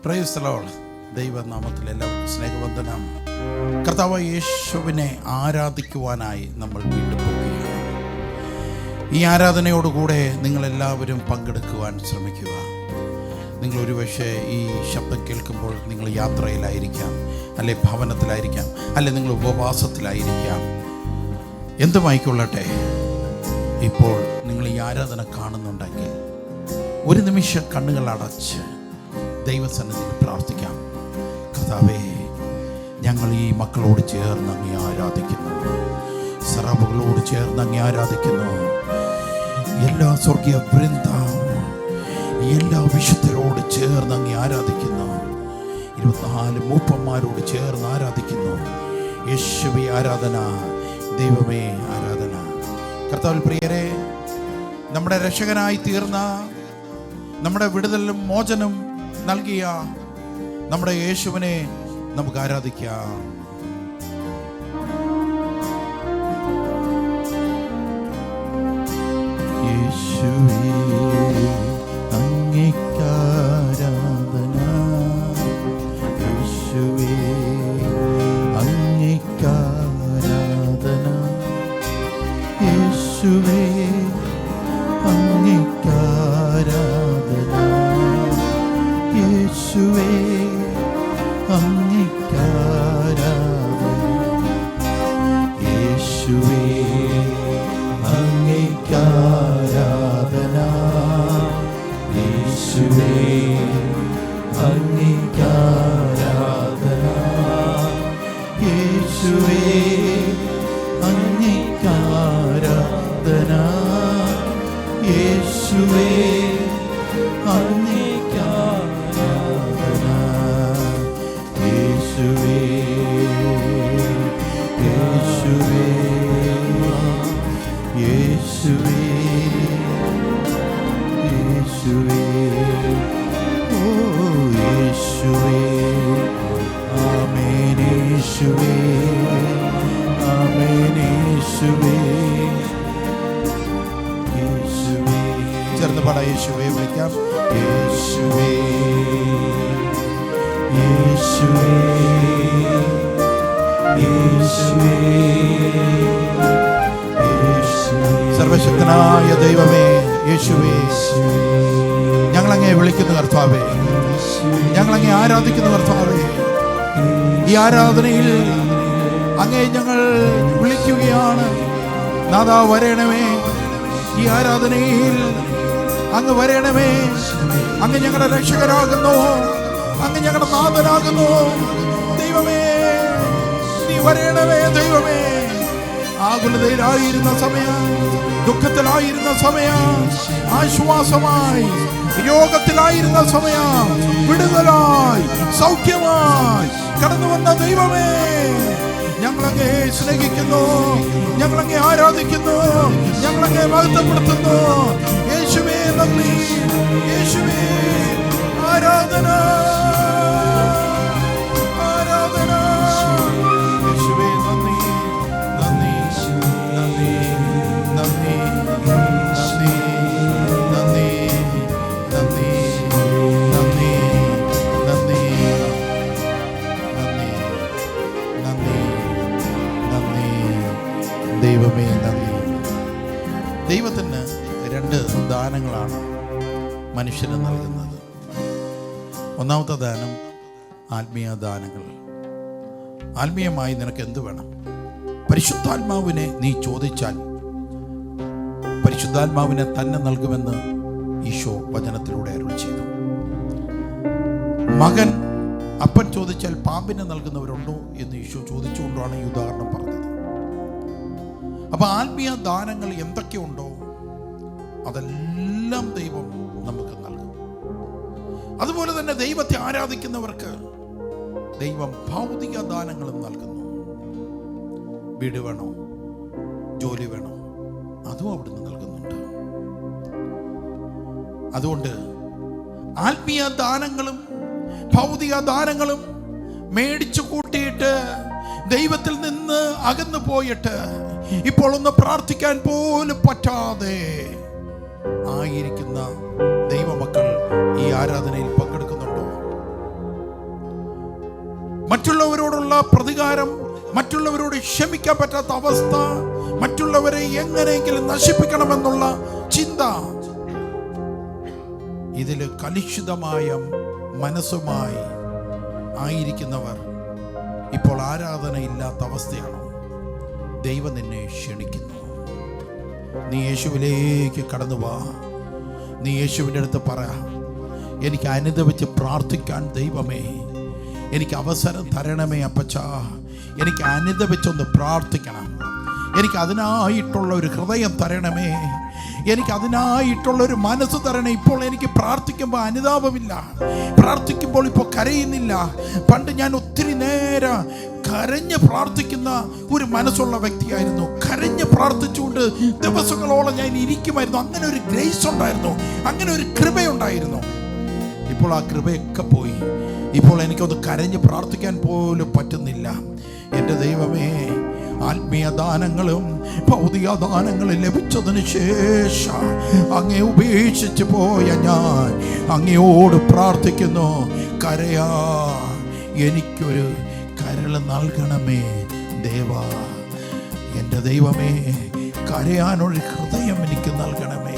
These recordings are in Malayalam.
Praise the Lord. ദൈവനാമത്തിൽ എല്ലാവർക്കും സ്നേഹവന്ദനം. കർത്താവായ യേശുവിനെ ആരാധിക്കുവാനായി നമ്മൾ വീണ്ടും പോവുകയാണ്. ഈ ആരാധനയോടുകൂടെ നിങ്ങളെല്ലാവരും പങ്കെടുക്കുവാൻ ശ്രമിക്കുക. നിങ്ങൾ ഒരുപക്ഷെ ഈ ശബ്ദം കേൾക്കുമ്പോൾ നിങ്ങൾ യാത്രയിലായിരിക്കാം, അല്ലെ ഭവനത്തിലായിരിക്കാം, അല്ലെ നിങ്ങൾ ഉപവാസത്തിലായിരിക്കാം. എന്തുമായിക്കൊള്ളട്ടെ, ഇപ്പോൾ നിങ്ങൾ ഈ ആരാധന കാണുന്നുണ്ടെങ്കിൽ ഒരു നിമിഷം കണ്ണുകൾ അടച്ച് ദൈവസന്നിധിയിൽ പ്രാർത്ഥിക്കാം. കർത്താവേ, ഞങ്ങൾ ഈ മക്കളോട് ചേർന്ന് അങ്ങേ ആരാധിക്കുന്നു, സറബുകളോട് ചേർന്ന് അങ്ങേ ആരാധിക്കുന്നു. എല്ലാ സ്വർഗീയ വൃന്ദം, എല്ലാ വിശുദ്ധരോട് ചേർന്ന് അങ്ങേ ആരാധിക്കുന്നു. 24 മൂപ്പന്മാരോട് ചേർന്ന് ആരാധിക്കുന്നു. യേശുവേ ആരാധന, ദൈവമേ ആരാധന. കർത്താവിൽ പ്രിയരെ, നമ്മുടെ രക്ഷകനായി തീർന്ന, നമ്മുടെ വിടുതലും മോചനം നൽകിയ നമ്മുടെ യേശുവിനെ നമുക്ക് ആരാധിക്കാം. യേശുവേ അങ്ങേക്കാരാധന, യേശുവേ അങ്ങേക്കാരാധന, യേശുവേ അങ്ങേക്കാരാധന, യേശുവേ അങ്ങേക്കാരാധന, യേശുവേ അങ്ങേക്കാരാധന, യേശുവേ അങ്ങേക്കാരാധന, യേശുവേ അങ്ങേക്കാരാധന, യേശുവേ അങ്ങേക്കാരാധന, യേശുവേ യേശുവേ യേശുവേ യേശുവേ ഓ യേശുവേ. ആമേൻ യേശുവേ, ആമേൻ യേശുവേ, യേശുവേ. ചേർന്ന് പാടാം. യേശുവേ വിളിക്കാം. യേശുവേ യേശുവേ യേശുവേ യേശുവേ. സർവശക്തനായ ദൈവമേ യേശുവേ, ഞങ്ങളങ്ങേ വിളിക്കുന്നു കർത്താവേ, ഞങ്ങളങ്ങേ ആരാധിക്കുന്നു കർത്താവേ. ഈ ആരാധനയിൽ അങ്ങേ ഞങ്ങൾ വിളിക്കുകയാണ്. നാഥാ വരണമേ, ഈ ആരാധനയിൽ അങ്ങ് വരണമേ. അങ്ങ് ഞങ്ങളുടെ രക്ഷകരാകുന്നു, അങ്ങ് ഞങ്ങളുടെ നാഥനാകുന്നു. ദൈവമേ, നീ വരണമേ. ദൈവമേ, ആകുലതയിലായിരുന്ന സമയം, ദുഃഖത്തിലായിരുന്ന സമയം, ആശ്വാസമായി രോഗത്തിലായിരുന്ന സമയം, വിടുതലായി സൗഖ്യമായി കടന്നു വന്ന ദൈവമേ, ഞങ്ങളങ്ങേ സ്നേഹിക്കുന്നു, ഞങ്ങളങ്ങേ ആരാധിക്കുന്നു, ഞങ്ങളങ്ങേ മഹത്വപ്പെടുത്തുന്നു. യേശുവേ നന്ദി, യേശുവേ ആരാധന, ആരാധന. യേശുവേ നന്ദി, നന്ദി, നന്ദി, നന്ദി, നന്ദി, നന്ദി, നന്ദി, നന്ദി, നന്ദി, നന്ദി, നന്ദി. ദൈവമേ നന്ദി. ദൈവത്തിന് 2 ദാനങ്ങളാണ് മനുഷ്യന് നൽകുന്നത്. ഒന്നാമത്തെ ദാനം ആത്മീയ ദാനങ്ങൾ. ആത്മീയമായി നിനക്ക് എന്ത് വേണം? പരിശുദ്ധാത്മാവിനെ നീ ചോദിച്ചാൽ പരിശുദ്ധാത്മാവിനെ തന്നെ നൽകുമെന്ന് ഈശോ വചനത്തിലൂടെ അരുളി ചെയ്തു. മകൻ അപ്പൻ ചോദിച്ചാൽ പാമ്പിനെ നൽകുന്നവരുണ്ടോ എന്ന് ഈശോ ചോദിച്ചുകൊണ്ടാണ് ഈ ഉദാഹരണം പറഞ്ഞത്. അപ്പൊ ആത്മീയ ദാനങ്ങൾ എന്തൊക്കെയുണ്ടോ അതെല്ലാം ദൈവം നമുക്ക് നൽകും. അതുപോലെ തന്നെ ദൈവത്തെ ആരാധിക്കുന്നവർക്ക് ദൈവം ഭൗതിക ദാനങ്ങളും നൽകുന്നു. വീട് വേണോ, ജോലി വേണോ, അതും അവിടുന്ന് നൽകുന്നുണ്ട്. അതുകൊണ്ട് ആത്മീയ ദാനങ്ങളും ഭൗതിക ദാനങ്ങളും മേടിച്ചു കൂട്ടിയിട്ട് ദൈവത്തിൽ നിന്ന് അകന്നു പോയിട്ട് ഇപ്പോൾ ഒന്ന് പ്രാർത്ഥിക്കാൻ പോലും പറ്റാതെ ആയിരിക്കുന്ന ദൈവമക്കൾ ഈ ആരാധനയിൽ പങ്കെടുക്കുന്നുണ്ടോ? മറ്റുള്ളവരോടുള്ള പ്രതികാരം, മറ്റുള്ളവരോട് ക്ഷമിക്കാൻ പറ്റാത്ത അവസ്ഥ, മറ്റുള്ളവരെ എങ്ങനെയെങ്കിലും നശിപ്പിക്കണമെന്നുള്ള ചിന്ത, ഇതിൽ കലുഷിതമായ മനസ്സുമായി ആയിരിക്കുന്നവർ ഇപ്പോൾ ആരാധനയില്ലാത്ത അവസ്ഥയാണ്. ദൈവം നിന്നെ ക്ഷണിക്കുന്നു. നീ യേശുവിലേക്ക് കടന്നു വാ. നീ യേശുവിൻ്റെ അടുത്ത് പറ, എനിക്ക് അനുദപിച്ച് പ്രാർത്ഥിക്കാൻ ദൈവമേ എനിക്ക് അവസരം തരണമേ അപ്പച്ചാ. എനിക്ക് അനുദപിച്ചൊന്ന് പ്രാർത്ഥിക്കണം. എനിക്ക് അതിനായിട്ടുള്ള ഒരു ഹൃദയം തരണമേ. എനിക്ക് അതിനായിട്ടുള്ളൊരു മനസ്സ് തരണേ. ഇപ്പോൾ എനിക്ക് പ്രാർത്ഥിക്കുമ്പോൾ അനുതാപമില്ല, പ്രാർത്ഥിക്കുമ്പോൾ ഇപ്പോൾ കരയുന്നില്ല. പണ്ട് ഞാൻ ഒത്തിരി നേരം കരഞ്ഞ് പ്രാർത്ഥിക്കുന്ന ഒരു മനസ്സുള്ള വ്യക്തിയായിരുന്നു. കരഞ്ഞ് പ്രാർത്ഥിച്ചുകൊണ്ട് ദിവസങ്ങളോളം ഞാൻ ഇരിക്കുമായിരുന്നു. അങ്ങനെ ഒരു ഗ്രേസ് ഉണ്ടായിരുന്നു, അങ്ങനെ ഒരു കൃപയുണ്ടായിരുന്നു. ഇപ്പോൾ ആ കൃപയൊക്കെ പോയി. ഇപ്പോൾ എനിക്കൊന്ന് കരഞ്ഞ് പ്രാർത്ഥിക്കാൻ പോലും പറ്റുന്നില്ല. എൻ്റെ ദൈവമേ, ആത്മീയ ദാനങ്ങളും ഭൗതിക ദാനങ്ങളും ലഭിച്ചതിന് ശേഷം അങ്ങേ ഉപേക്ഷിച്ച് പോയ ഞാൻ അങ്ങയോട് പ്രാർത്ഥിക്കുന്നു. കരയാ എനിക്കൊരു കരൾ നൽകണമേ ദേവാ. എൻ്റെ ദൈവമേ, കരയാനൊരു ഹൃദയം എനിക്ക് നൽകണമേ.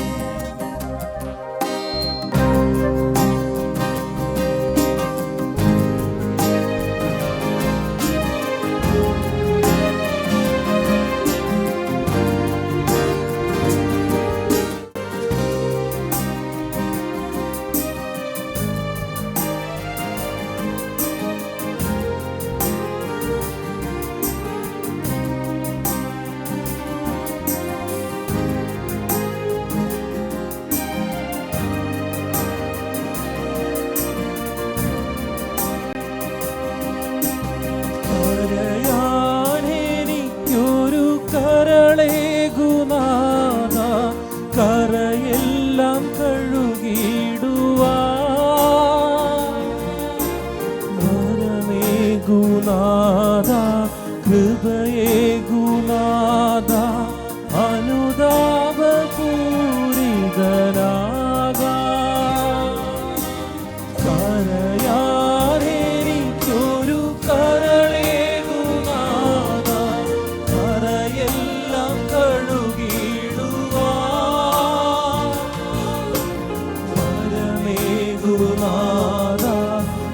കരയെല്ലാം കഴുകിടുവാൻ വരമേകുനാഥ, കൃപയേകുനാഥ, അനുതാപപൂരിതനാകാൻ. കരയാനെനിക്കൊരു കരളേകുനാഥ, കരയെല്ലാം കഴുകിടുവാൻ വരമേകുനാഥ,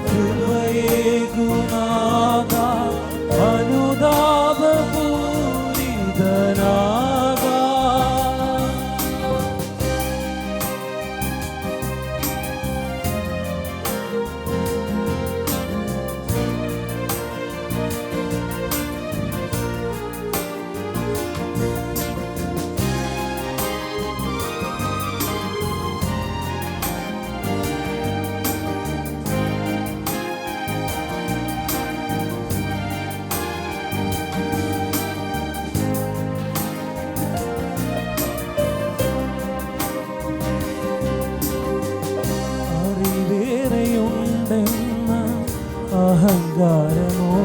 കൃപയേകുനാഥ, അനുതാപപൂരിതനാകാൻ. അറിവേറെയുണ്ടെന്ന അഹങ്കാരമോടെ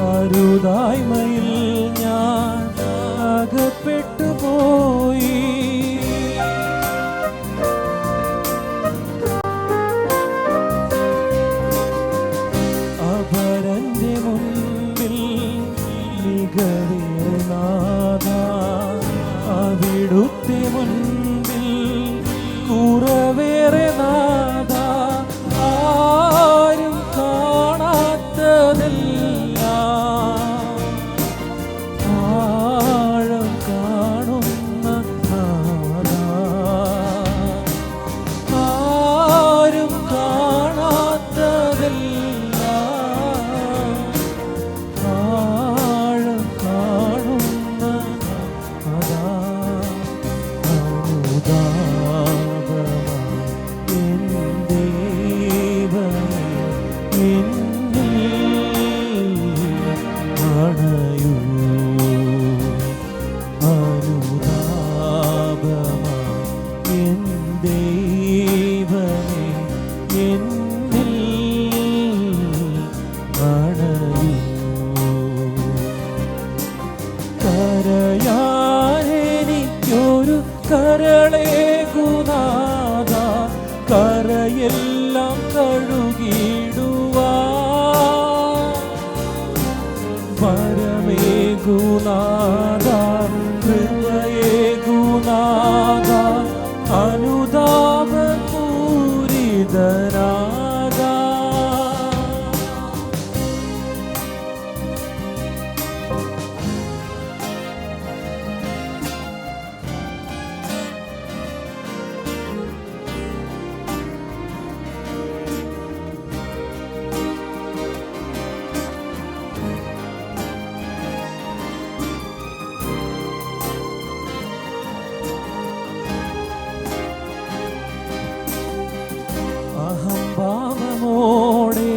അരുതായ്മയിൽ ഞാൻ അകപ്പെട്ടു പോയി. അപരന്റെ മുൻപിൽ മികവേറിനാഥ, അവിടുത്തെ മുൻപിൽ കുറവേറെ നാഥ. ആരും കാണാത്തതെല്ലാം ആഴം കാണുന്ന നാഥ, ആരും കാണാത്തതെല്ലാം ആഴം കാണുന്ന അതാ. കരയാനെനിക്കൊരു കരളേകുനാഥ, കരയെല്ലാം കഴുകിടുവാൻ കൃപയേകുനാഥ അനുതാപപൂരിതനാഥ. അഹംഭാവമോടെ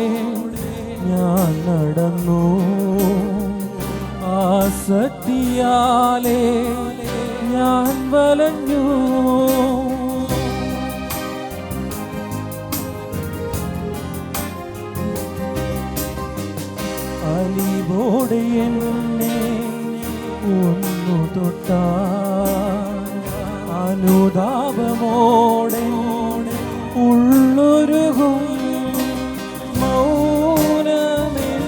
ഞാൻ നടന്നു, ആസക്തിയാലേ ഞാൻ വലഞ്ഞു. അലിവോടെ എന്നെ ഒന്നു തൊട്ടാൽ അനുതാപമോടെ ഉള്ളൊരുകും. മൗനമിൽ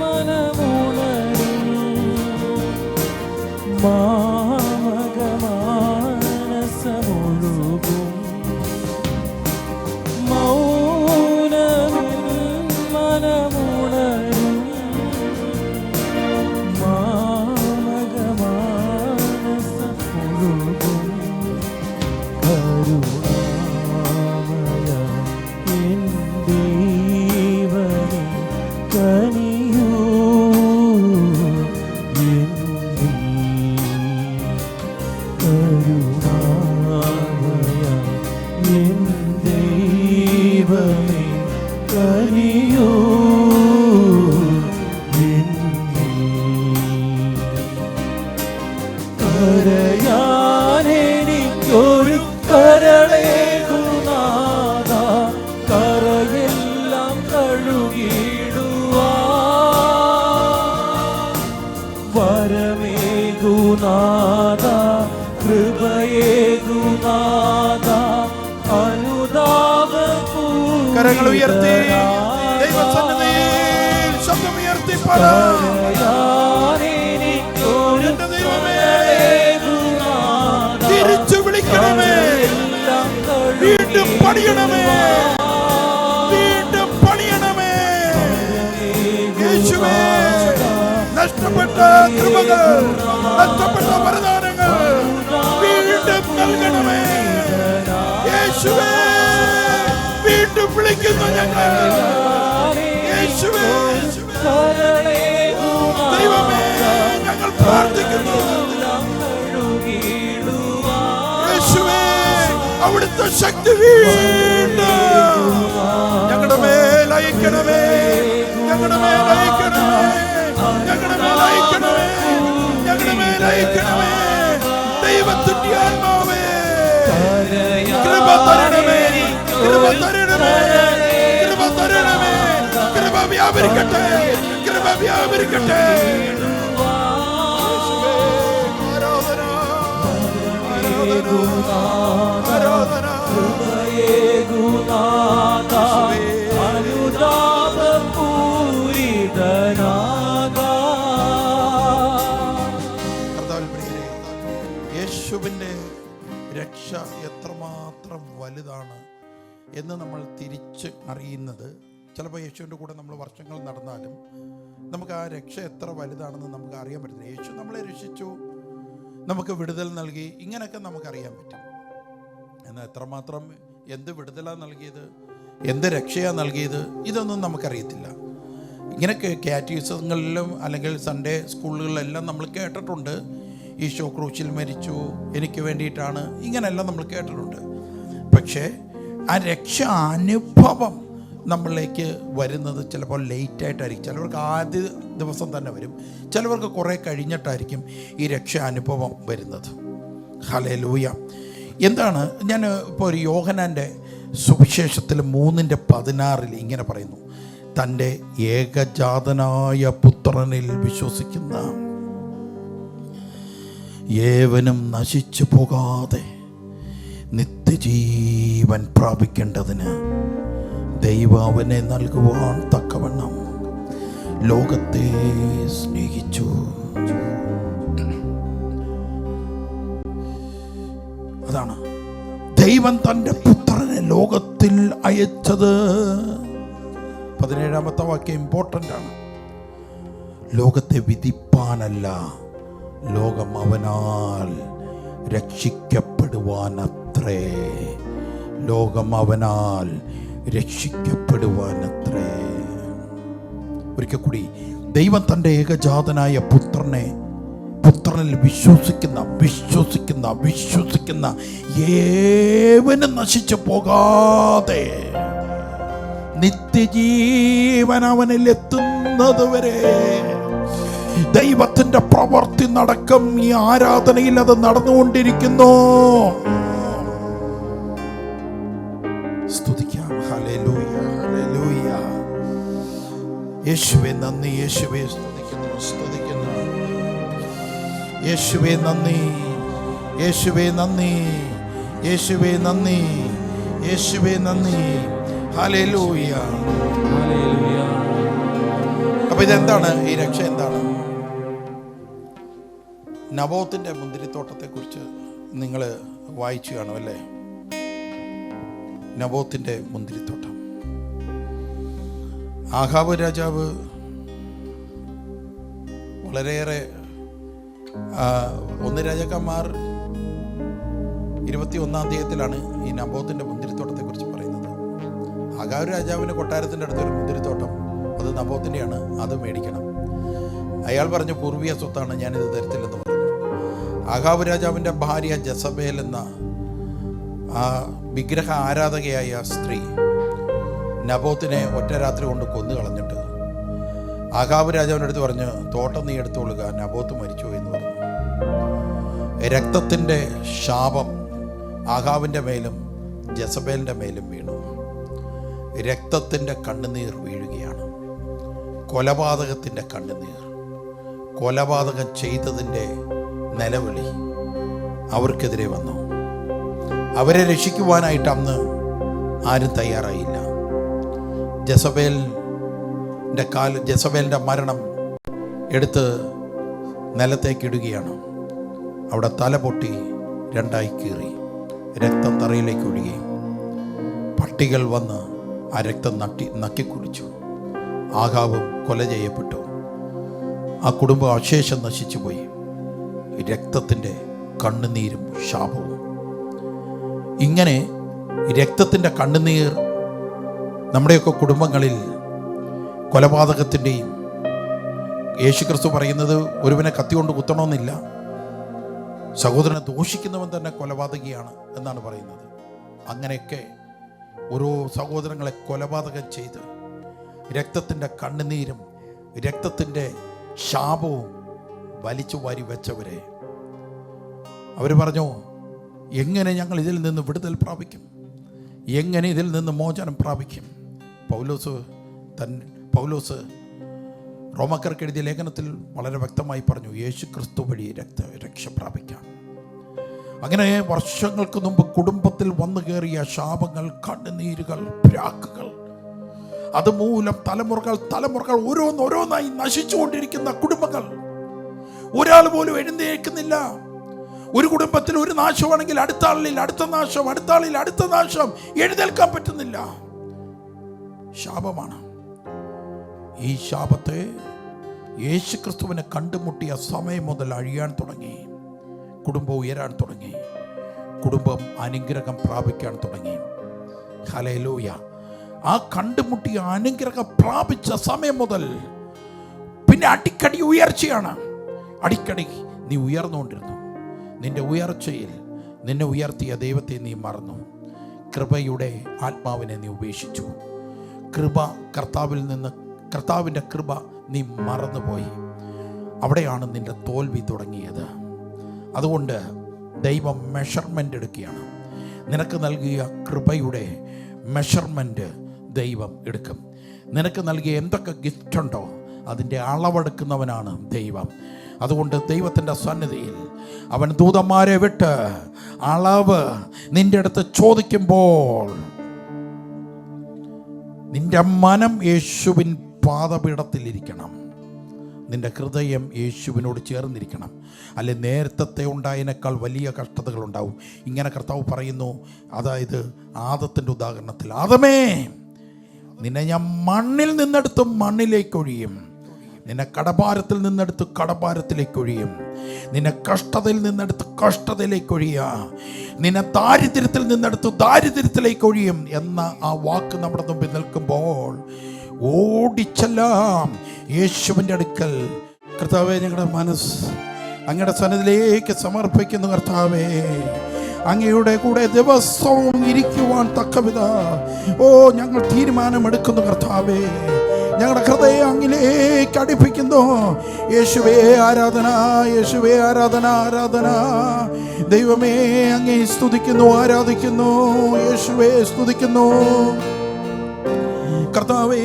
മനമുണരും മാമകമാനസമൊഴുകും. മൗനമിൽ മനമുണരും മാമകമാനസമൊഴുകും. കരുണാമയ എൻ ദൈവമേ കനിയൂ എന്നിൽ. കരുണാമയ എൻ ദൈവമേ കനിയൂ എന്നിൽ. കരയാനെനിക്കൊരു കരളേകുനാഥ കരയെല്ലാം കഴുകിടുവാൻ. വരമേകുനാഥ കൃപയേകുനാഥ അനുതാപപൂരിതനാഥ. കരങ്ങൾ ഉയർത്തി ദൈവസന്നിധിയിൽ ശബ്ദമുയർത്തി തിരിച്ചു വിളിക്കണമേ, വീണ്ടും പണിയണമേ, വീണ്ടും പണിയണമേ. യേശുവേ, നഷ്ടപ്പെട്ട കൃപകൾ, നഷ്ടപ്പെട്ട വരദാനങ്ങൾ വീണ്ടും നൽകണമേ. യേശുവേ, വീണ്ടും വിളിക്കുന്നു ഞങ്ങൾ. യേശുവേ, ദൈവമേ, ഞങ്ങൾ പ്രാർത്ഥിക്കുന്നു. യേശുവേ, അവിടുത്തെ ശക്തി വീണ്ടും ഞങ്ങളുടെ മേൽ അയക്കണമേ, ഞങ്ങളുടെ മേൽ അയക്കണമേ, ഞങ്ങളുടെ മേൽ അയക്കണമേ, ഞങ്ങളുടെ മേൽ അയക്കണമേ. ദൈവത്തിന്റെ ആത്മാവേ, കൃപ തരണമേ, കൃപ തരണമേ, കൃപ തരണമേ. കൃപ വ്യാപരിക്കട്ടെ, കൃപ വ്യാപരിക്കട്ടെ. ആരാധന, കൃപയേകുനാഥ അനുതാപപൂരിതനാഥ. യേശുവിൻ്റെ രക്ഷ എത്രമാത്രം വലുതാണ് എന്ന് നമ്മൾ തിരിച്ച് അറിയുന്നത്. ചിലപ്പോൾ യേശുവിൻ്റെ കൂടെ നമ്മൾ വർഷങ്ങൾ നടന്നാലും നമുക്ക് ആ രക്ഷ എത്ര വലുതാണെന്ന് നമുക്ക് അറിയാൻ പറ്റില്ല. യേശു നമ്മളെ രക്ഷിച്ചു, നമുക്ക് വിടുതൽ നൽകി, ഇങ്ങനെയൊക്കെ നമുക്കറിയാൻ പറ്റും. എന്നാൽ എത്രമാത്രം എന്ത് വിടുതലാണ് നൽകിയത്, എന്ത് രക്ഷയാണ് നൽകിയത്, ഇതൊന്നും നമുക്കറിയത്തില്ല. ഇങ്ങനെയൊക്കെ കാറ്റഗിസങ്ങളിലും അല്ലെങ്കിൽ സൺഡേ സ്കൂളുകളിലെല്ലാം നമ്മൾ കേട്ടിട്ടുണ്ട്. ഈശോ ക്രൂശിൽ മരിച്ചു, എനിക്ക് വേണ്ടിയിട്ടാണ്, ഇങ്ങനെയെല്ലാം നമ്മൾ കേട്ടിട്ടുണ്ട്. പക്ഷേ ആ രക്ഷ അനുഭവം നമ്മളിലേക്ക് വരുന്നത് ചിലപ്പോൾ ലേറ്റായിട്ടായിരിക്കും. ചിലവർക്ക് ആദ്യ ദിവസം തന്നെ വരും, ചിലവർക്ക് കുറേ കഴിഞ്ഞിട്ടായിരിക്കും ഈ രക്ഷ അനുഭവം വരുന്നത്. ഹല്ലേലൂയ. എന്താണ്, ഞാൻ ഇപ്പോൾ ഒരു യോഹന്നാൻ്റെ സുവിശേഷത്തിൽ 3:16 ഇങ്ങനെ പറയുന്നു: തൻ്റെ ഏകജാതനായ പുത്രനിൽ വിശ്വസിക്കുന്ന ഏവനും നശിച്ചു പോകാതെ നിത്യജീവൻ പ്രാപിക്കേണ്ടതിന് ദൈവം അവനെ നൽകുവാൻ തക്കവണ്ണം ലോകത്തെ സ്നേഹിച്ചു. അതാണ് ദൈവം തൻ്റെ പുത്രനെ ലോകത്തിൽ അയച്ചത്. 17-ാമത്തെ വാക്യം ഇമ്പോർട്ടൻ്റ് ആണ്. ലോകത്തെ വിധിപ്പാനല്ല, ലോകം അവനാൽ രക്ഷിക്കപ്പെടുവാനത്രേ. ലോകം അവനാൽ രക്ഷിക്കപ്പെടുവാനത്രേ. ഒരിക്കൽ കൂടി, ദൈവം തൻ്റെ ഏകജാതനായ പുത്രനിൽ വിശ്വസിക്കുന്ന ഏവനും നശിച്ചു പോകാതെ നിത്യജീവൻ അവനിൽ എത്തുന്നത് വരെ ദൈവത്തിന്റെ പ്രവൃത്തി നടക്കും. ഈ ആരാധനയിൽ അത് നടന്നുകൊണ്ടിരിക്കുന്നു. സ്തുതിക്കാം. Hallelujah, hallelujah. യേശുവേ നന്ദി, യേശുവേ സ്തുതിക്കുന്നു. യേശുവേ നന്ദി, യേശുവേ നന്ദി, യേശുവേ നന്ദി, യേശുവേ നന്ദി. ഹല്ലേലൂയ. അപ്പൊ ഇതെന്താണ്? ഈ രക്ഷ എന്താണ്? നബോത്തിന്റെ മുന്തിരിത്തോട്ടത്തെ കുറിച്ച് നിങ്ങൾ വായിച്ചു കാണും അല്ലേ? നബോത്തിന്റെ മുന്തിരിത്തോട്ടം. ആഹാബ് രാജാവ് വളരെയേറെ 1 രാജാക്കന്മാർ 21-ാം അധ്യായത്തിലാണ് ഈ നബോത്തിന്റെ മുന്തിരിത്തോട്ടത്തെ കുറിച്ച് പറയുന്നത്. ആഹാബ് രാജാവിന്റെ കൊട്ടാരത്തിന്റെ അടുത്തൊരു മുന്തിരിത്തോട്ടം, അത് നബോത്തിൻ്റെയാണ്, അത് മേടിക്കണം. അയാൾ പറഞ്ഞു, പൂർവീയ സ്വത്താണ്, ഞാനിത് തരത്തില്ലെന്ന് പറഞ്ഞു. ആഹാബ് രാജാവിൻ്റെ ഭാര്യ ജസബേൽ എന്ന ആ വിഗ്രഹ ആരാധകയായ സ്ത്രീ നബോത്തിനെ ഒറ്റ രാത്രി കൊണ്ട് കൊന്നു കളഞ്ഞിട്ട് ആഹാബ് രാജാവിൻ്റെ അടുത്ത് പറഞ്ഞു, തോട്ടം നീ എടുത്തോളുക, നബോത്ത് മരിച്ചു എന്ന് പറഞ്ഞു. രക്തത്തിൻ്റെ ശാപം ആഹാബിൻ്റെ മേലും ജസബേലിൻ്റെ മേലും വീണു. രക്തത്തിൻ്റെ കണ്ണുനീർ വീഴുകയാണ്. കൊലപാതകത്തിൻ്റെ കണ്ണുനീർ, കൊലപാതകം ചെയ്തതിൻ്റെ നിലവിളി അവർക്കെതിരെ വന്നു. അവരെ രക്ഷിക്കുവാനായിട്ട് അന്ന് ആരും തയ്യാറായില്ല. ജസബേലിൻ്റെ മരണം എടുത്ത് നിലത്തേക്കിടുകയാണ്. അവിടെ തല പൊട്ടി 2 കീറി, രക്തം തറയിലേക്ക് ഒഴുകി. പട്ടികൾ വന്ന് ആ രക്തം നക്കിക്കുടിച്ചു. ആഹാബും കൊല ചെയ്യപ്പെട്ടു. ആ കുടുംബം അശേഷം നശിച്ചുപോയി. രക്തത്തിൻ്റെ കണ്ണുനീരും ശാപവും. ഇങ്ങനെ രക്തത്തിൻ്റെ കണ്ണുനീർ നമ്മുടെയൊക്കെ കുടുംബങ്ങളിൽ കൊലപാതകത്തിൻ്റെയും, യേശുക്രിസ്തു പറയുന്നത് ഒരുവനെ കത്തികൊണ്ട് കുത്തണമെന്നില്ല, സഹോദരനെ ദോഷിക്കുന്നവൻ തന്നെ കൊലപാതകിയാണ് എന്നാണ് പറയുന്നത്. അങ്ങനെയൊക്കെ ഓരോ സഹോദരങ്ങളെ കൊലപാതകം ചെയ്ത് രക്തത്തിൻ്റെ കണ്ണുനീരും രക്തത്തിൻ്റെ ശാപവും വലിച്ചു വാരി വെച്ചവരെ അവർ പറഞ്ഞു, എങ്ങനെ ഞങ്ങൾ ഇതിൽ നിന്ന് വിടുതൽ പ്രാപിക്കും? എങ്ങനെ ഇതിൽ നിന്ന് മോചനം പ്രാപിക്കും? പൗലോസ് റോമക്കാർക്ക് എഴുതിയ ലേഖനത്തിൽ വളരെ വ്യക്തമായി പറഞ്ഞു, യേശു ക്രിസ്തു വഴി രക്ഷ പ്രാപിക്കാം. അങ്ങനെ വർഷങ്ങൾക്ക് മുമ്പ് കുടുംബത്തിൽ വന്നു കയറിയ ശാപങ്ങൾ, കണ്ണുനീരുകൾ, പ്രാക്കുകൾ, അതുമൂലം തലമുറകൾ ഓരോന്നായി നശിച്ചുകൊണ്ടിരിക്കുന്ന കുടുംബങ്ങൾ. ഒരാൾ പോലും എഴുന്നേൽക്കുന്നില്ല. ഒരു കുടുംബത്തിൽ ഒരു നാശമാണെങ്കിൽ അടുത്ത ആളിൽ അടുത്ത നാശം, അടുത്ത ആളിൽ അടുത്ത നാശം. എഴുന്നേൽക്കാൻ പറ്റുന്നില്ല. ശാപമാണ്. ഈ ശാപത്തെ യേശുക്രിസ്തുവിനെ കണ്ടുമുട്ടിയ സമയം മുതൽ അഴിയാൻ തുടങ്ങി. കുടുംബം ഉയരാൻ തുടങ്ങി. കുടുംബം അനുഗ്രഹം പ്രാപിക്കാൻ തുടങ്ങി. ഹല്ലേലൂയ. ആ കണ്ടുമുട്ടിയ അനുഗ്രഹം പ്രാപിച്ച സമയം മുതൽ പിന്നെ അടിക്കടി ഉയർച്ചയാണ്. അടിക്കടി നീ ഉയർന്നുകൊണ്ടിരുന്നു. നിന്റെ ഉയർച്ചയിൽ നിന്നെ ഉയർത്തിയ ദൈവത്തെ നീ മറന്നു. കൃപയുടെ ആത്മാവിനെ നീ ഉപേക്ഷിച്ചു. കർത്താവിൻ്റെ കൃപ നീ മറന്നുപോയി. അവിടെയാണ് നിന്റെ തോൽവി തുടങ്ങിയത്. അതുകൊണ്ട് ദൈവം മെഷർമെൻ്റ് എടുക്കുകയാണ്. നിനക്ക് നൽകിയ കൃപയുടെ മെഷർമെൻ്റ് ദൈവം എടുക്കും. നിനക്ക് നൽകിയ എന്തൊക്കെ ഗിഫ്റ്റ് ഉണ്ടോ അതിൻ്റെ അളവെടുക്കുന്നവനാണ് ദൈവം. അതുകൊണ്ട് ദൈവത്തിൻ്റെ സന്നിധിയിൽ അവൻ ദൂതന്മാരെ വിട്ട് അളവ് നിന്റെ അടുത്ത് ചോദിക്കുമ്പോൾ നിന്റെ മനം യേശുവിൻ പാദപീഠത്തിലിരിക്കണം. നിൻ്റെ ഹൃദയം യേശുവിനോട് ചേർന്നിരിക്കണം. അല്ലെ നേരത്തെ ഉണ്ടായതിനേക്കാൾ വലിയ കഷ്ടതകളുണ്ടാവും. ഇങ്ങനെ കർത്താവ് പറയുന്നു. അതായത് ആദത്തിൻ്റെ ഉദാഹരണത്തിൽ, ആദമേ നിന്നെ ഞാൻ മണ്ണിൽ നിന്നെടുത്ത് മണ്ണിലേക്കൊഴിയും, നിന്നെ കടഭാരത്തിൽ നിന്നെടുത്ത് കടഭാരത്തിലേക്കൊഴിയും, നിന്നെ കഷ്ടതയിൽ നിന്നെടുത്ത് കഷ്ടതയിലേക്കൊഴിയുക, നിന്നെ ദാരിദ്ര്യത്തിൽ നിന്നെടുത്ത് ദാരിദ്ര്യത്തിലേക്കൊഴിയും എന്ന ആ വാക്ക് നമ്മുടെ മുമ്പിൽ നിൽക്കുമ്പോൾ ഓടിച്ചെല്ലാം യേശുവിൻ്റെ അടുക്കൽ. കർത്താവേ, ഞങ്ങളുടെ മനസ്സ് അങ്ങയുടെ സന്നിധിയിലേക്ക് സമർപ്പിക്കുന്നു. കർത്താവേ, അങ്ങയുടെ കൂടെ ദിവസവും ഇരിക്കുവാൻ തക്കവിധ ഞങ്ങൾ തീരുമാനമെടുക്കുന്നു. കർത്താവേ, ഞങ്ങളുടെ ഹൃദയം അങ്ങിലേക്ക് അടുപ്പിക്കുന്നു. യേശുവേ ആരാധന, യേശുവേ ആരാധന, ആരാധന. ദൈവമേ, അങ്ങേ സ്തുതിക്കുന്നു, ആരാധിക്കുന്നു. യേശുവേ സ്തുതിക്കുന്നു. കർത്താവേ,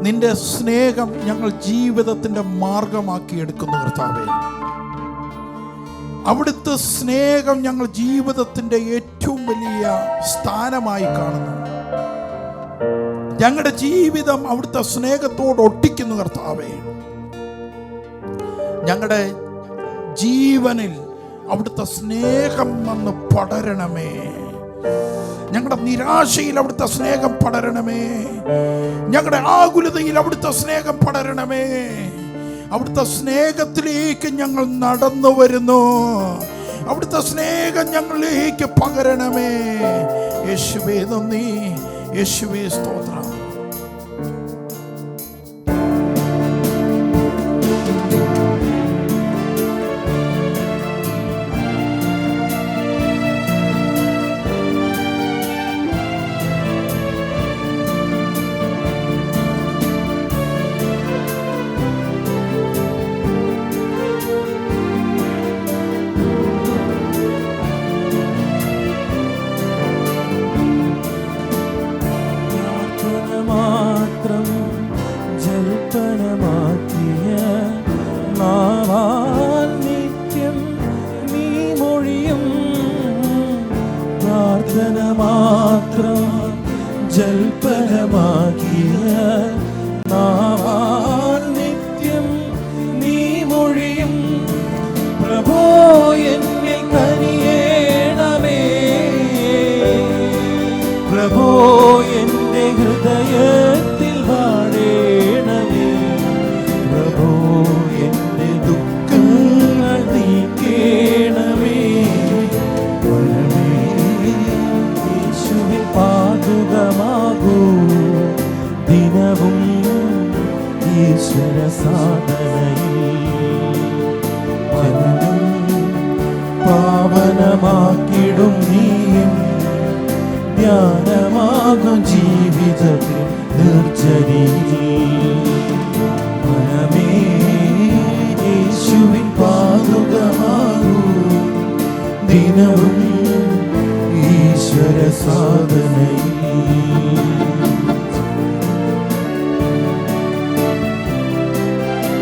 നിന്റെ സ്നേഹം ഞങ്ങൾ ജീവിതത്തിൻ്റെ മാർഗമാക്കി എടുക്കുന്നു. കർത്താവേ, അവിടുത്തെ സ്നേഹം ഞങ്ങൾ ജീവിതത്തിൻ്റെ ഏറ്റവും വലിയ സ്ഥാനമായി കാണുന്നു. ഞങ്ങളുടെ ജീവിതം അവിടുത്തെ സ്നേഹത്തോട് ഒട്ടിക്കുന്നു. കർത്താവേ, ഞങ്ങളുടെ ജീവനിൽ അവിടുത്തെ സ്നേഹം വന്ന് പടരണമേ. ഞങ്ങളുടെ നിരാശയിൽ അവിടുത്തെ സ്നേഹം പടരണമേ. ഞങ്ങളുടെ ആകുലതയിൽ അവിടുത്തെ സ്നേഹം പടരണമേ. അവിടുത്തെ സ്നേഹത്തിലേക്ക് ഞങ്ങൾ നടന്നു വരുന്നു. അവിടുത്തെ സ്നേഹം ഞങ്ങളിലേക്ക് പകരണമേ. യേശുവേ നന്ദി, യേശുവേ സ്തോത്രം. ജൽപ്പനമാക്കിയ നാവാൽ നിത്യം നീ മൊഴിയും. പ്രഭോ എന്നിൽ കനിയേണമേ. പ്രഭോ എൻ്റെ ഹൃദയത്തിൽ വാഴേണമേ. പ്രഭോ എൻ്റെ ദുഃഖങ്ങൾ നീക്കേണമേ. പാതുകമാകൂ ദിനവും ഈശ്വര സാധനയിൽ. പലതും പാവനമാക്കിടും നീയും ധ്യാനമാകും ജീവിതത്തിൽ നിർജ്ജരിയിൽ. മനമേ യേശുവിൻ പാതുകമാകൂ ദിനവും ഈശ്വര സാധനയിൽ.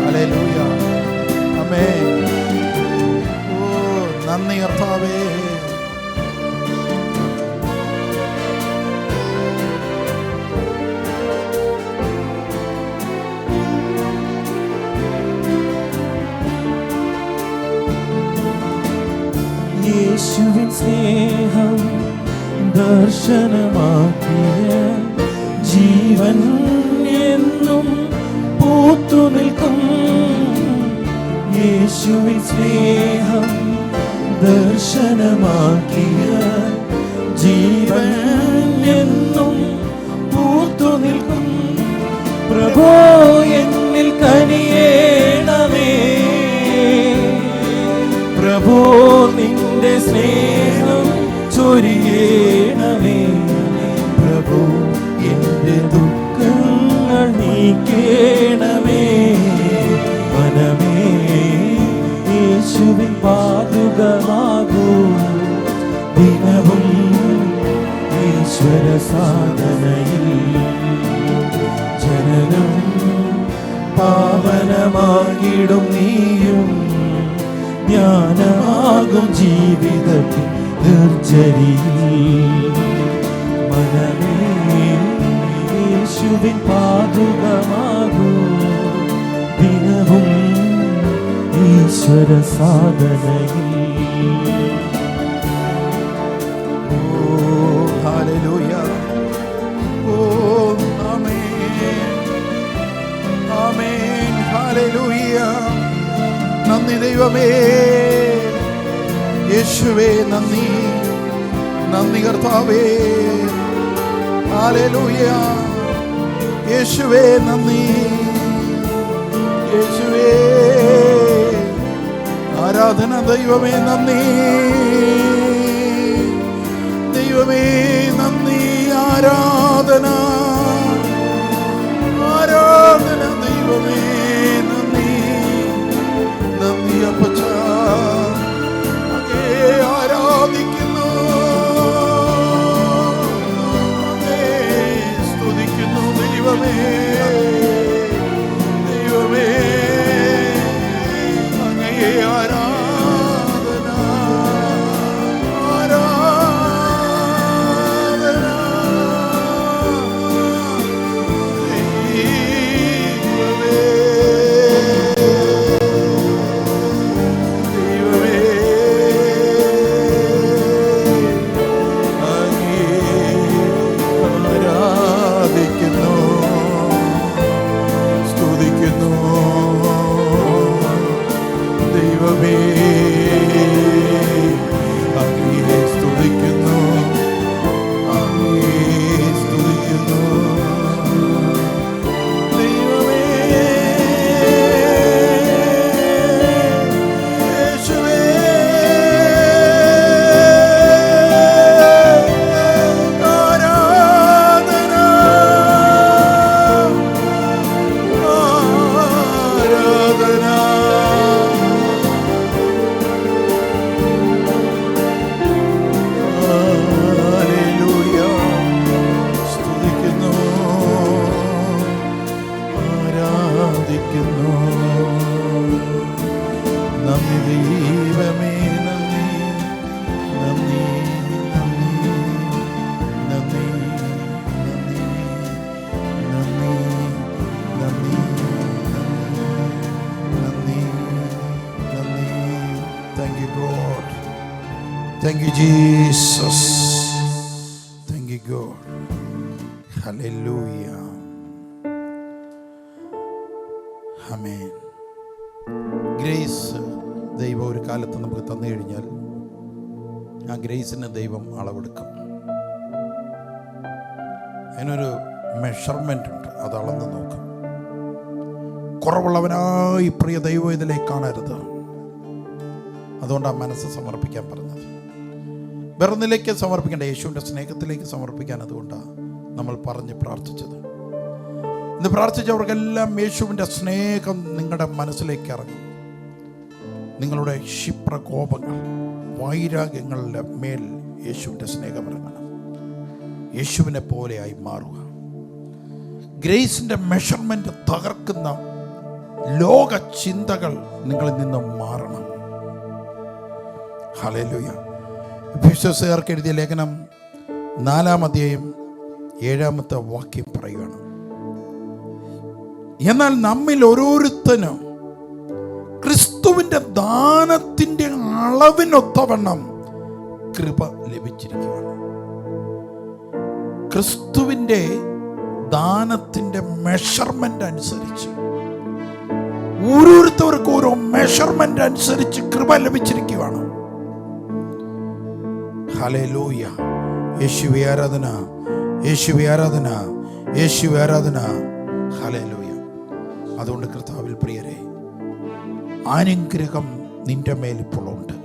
ഹല്ലേലൂയ, ആമേൻ. നന്ദി കർത്താവേ. യേശുവിൻ സ്നേഹം ദർശനമാക്കിയ ജീവൻ എന്നും പൂത്തു നിൽക്കും. യേശുവിൻ സ്നേഹം ദർശനമാക്കിയ ജീവൻ എന്നും പൂത്തു നിൽക്കും. പ്രഭോ എന്നിൽ കനിയേണമേ. പ്രഭോ നിന്റെ സ്നേഹം ചൊരിയേണമേ. പ്രഭു എൻ്റെ ദുഃഖങ്ങൾ നീക്കേണമേ. മനമേ യേശുവിൻ പാതുകമാകൂ ദിനവും ഈശ്വര സാധനയിൽ. ജനനം പാവനമാകിടും നീയും ജ്ഞാനമാകും ജീവിതത്തിൽ നിർജ്ജരിയിൽ. മനമേ യേശുവിൻ പാതുകമാകൂ ദിനവും ഈശ്വര സാധനയിൽ. ഓ ഹല്ലേലൂയ. ഓ ആമേൻ ആമേൻ ഹല്ലേലൂയ. നന്ദി ദൈവമേ, യേശുവേ നന്ദി, നന്ദി കർത്താവേ. ഹല്ലേലൂയ. യേശുവേ നന്ദി, യേശുവേ ആരാധന. ദൈവമേ നന്ദി, ദൈവമേ നന്ദി. ആരാധന ആരാധന. ദൈവമേ നന്ദി, നന്ദി അപ്പച്ച. അങ്ങേ ആരാധിക്കുന്നു, അങ്ങേ സ്തുതിക്കുന്നു. ദൈവമേ ദൈവമേ അങ്ങേ ആരാധന ആരാധന. ദൈവമേ അങ്ങേ ആരാധിക്കുന്നു, സ്തുതിക്കുന്നു. ദൈവമേ അങ്ങയെ സ്തുതിക്കുന്നു, അങ്ങയെ സ്തുതിക്കുന്നു. ദൈവമേ യേശുവേ ആരാധന ആരാധന. ഹല്ലേലൂയ. സ്തുതിക്കുന്നു, ആരാധിക്കുന്നു. നന്ദി ദൈവമേ നന്ദി, നന്ദി നന്ദി നന്ദി നന്ദി നന്ദി നന്ദി നന്ദി. Thank you God. Thank you, Jesus. Thank you, God. Hallelujah. Amen. Grace ദൈവം ഒരു കാലത്ത് നമുക്ക് തന്നു കഴിഞ്ഞാൽ ആ ഗ്രേസിന് ദൈവം അളവെടുക്കും. അതിനൊരു മെഷർമെൻ്റ് ഉണ്ട്, അത് അളന്ന് നോക്കും. കുറവുള്ളവനായി പ്രിയ ദൈവം ഇതിലേക്ക് കാണരുത്. അതുകൊണ്ടാണ് മനസ്സ് സമർപ്പിക്കാൻ പറഞ്ഞത്. വെറുന്നിലേക്ക് സമർപ്പിക്കേണ്ട, യേശുവിൻ്റെ സ്നേഹത്തിലേക്ക് സമർപ്പിക്കാൻ. അതുകൊണ്ടാണ് നമ്മൾ പറഞ്ഞ് പ്രാർത്ഥിച്ചത്. ഇന്ന് പ്രാർത്ഥിച്ചവർക്കെല്ലാം യേശുവിൻ്റെ സ്നേഹം നിങ്ങളുടെ മനസ്സിലേക്ക് ഇറങ്ങും. നിങ്ങളുടെ ക്ഷിപ്രകോപങ്ങൾ, വൈരാഗ്യങ്ങളുടെ മേൽ യേശുവിൻ്റെ സ്നേഹം ഇറങ്ങണം. യേശുവിനെ പോലെയായി മാറുക. ഗ്രേസിൻ്റെ മെഷർമെൻ്റ് തകർക്കുന്ന ലോക ചിന്തകൾ നിങ്ങളിൽ നിന്ന് മാറണം. ഹല്ലേലൂയ. എഫെസ്യർക്കാർക്ക് എഴുതിയ ലേഖനം 4-ാം അധ്യായം 7-ാമത്തെ വാക്യം പറയുകയാണ്, എന്നാൽ നമ്മിൽ ഓരോരുത്തനും ക്രിസ്തുവിൻ്റെ ദാനത്തിൻ്റെ അളവിനൊത്തവണ്ണം കൃപ ലഭിച്ചിരിക്കുകയാണ്. ക്രിസ്തുവിൻ്റെ ദാനത്തിൻ്റെ മെഷർമെൻ്റ് അനുസരിച്ച് ഓരോരുത്തർക്കും ഓരോ മെഷർമെൻ്റ് അനുസരിച്ച് കൃപ ലഭിച്ചിരിക്കുകയാണ്. ഹല്ലേലൂയ. യേശുവേ ആരാധന, യേശുവേ ആരാധന, യേശുവേ ആരാധന. ഹല്ലേലൂയ. അതുകൊണ്ട് കർത്താവിൽ പ്രിയരെ, അനുഗ്രഹം നിന്റെ മേൽ ഇപ്പോൾ ഉണ്ട്.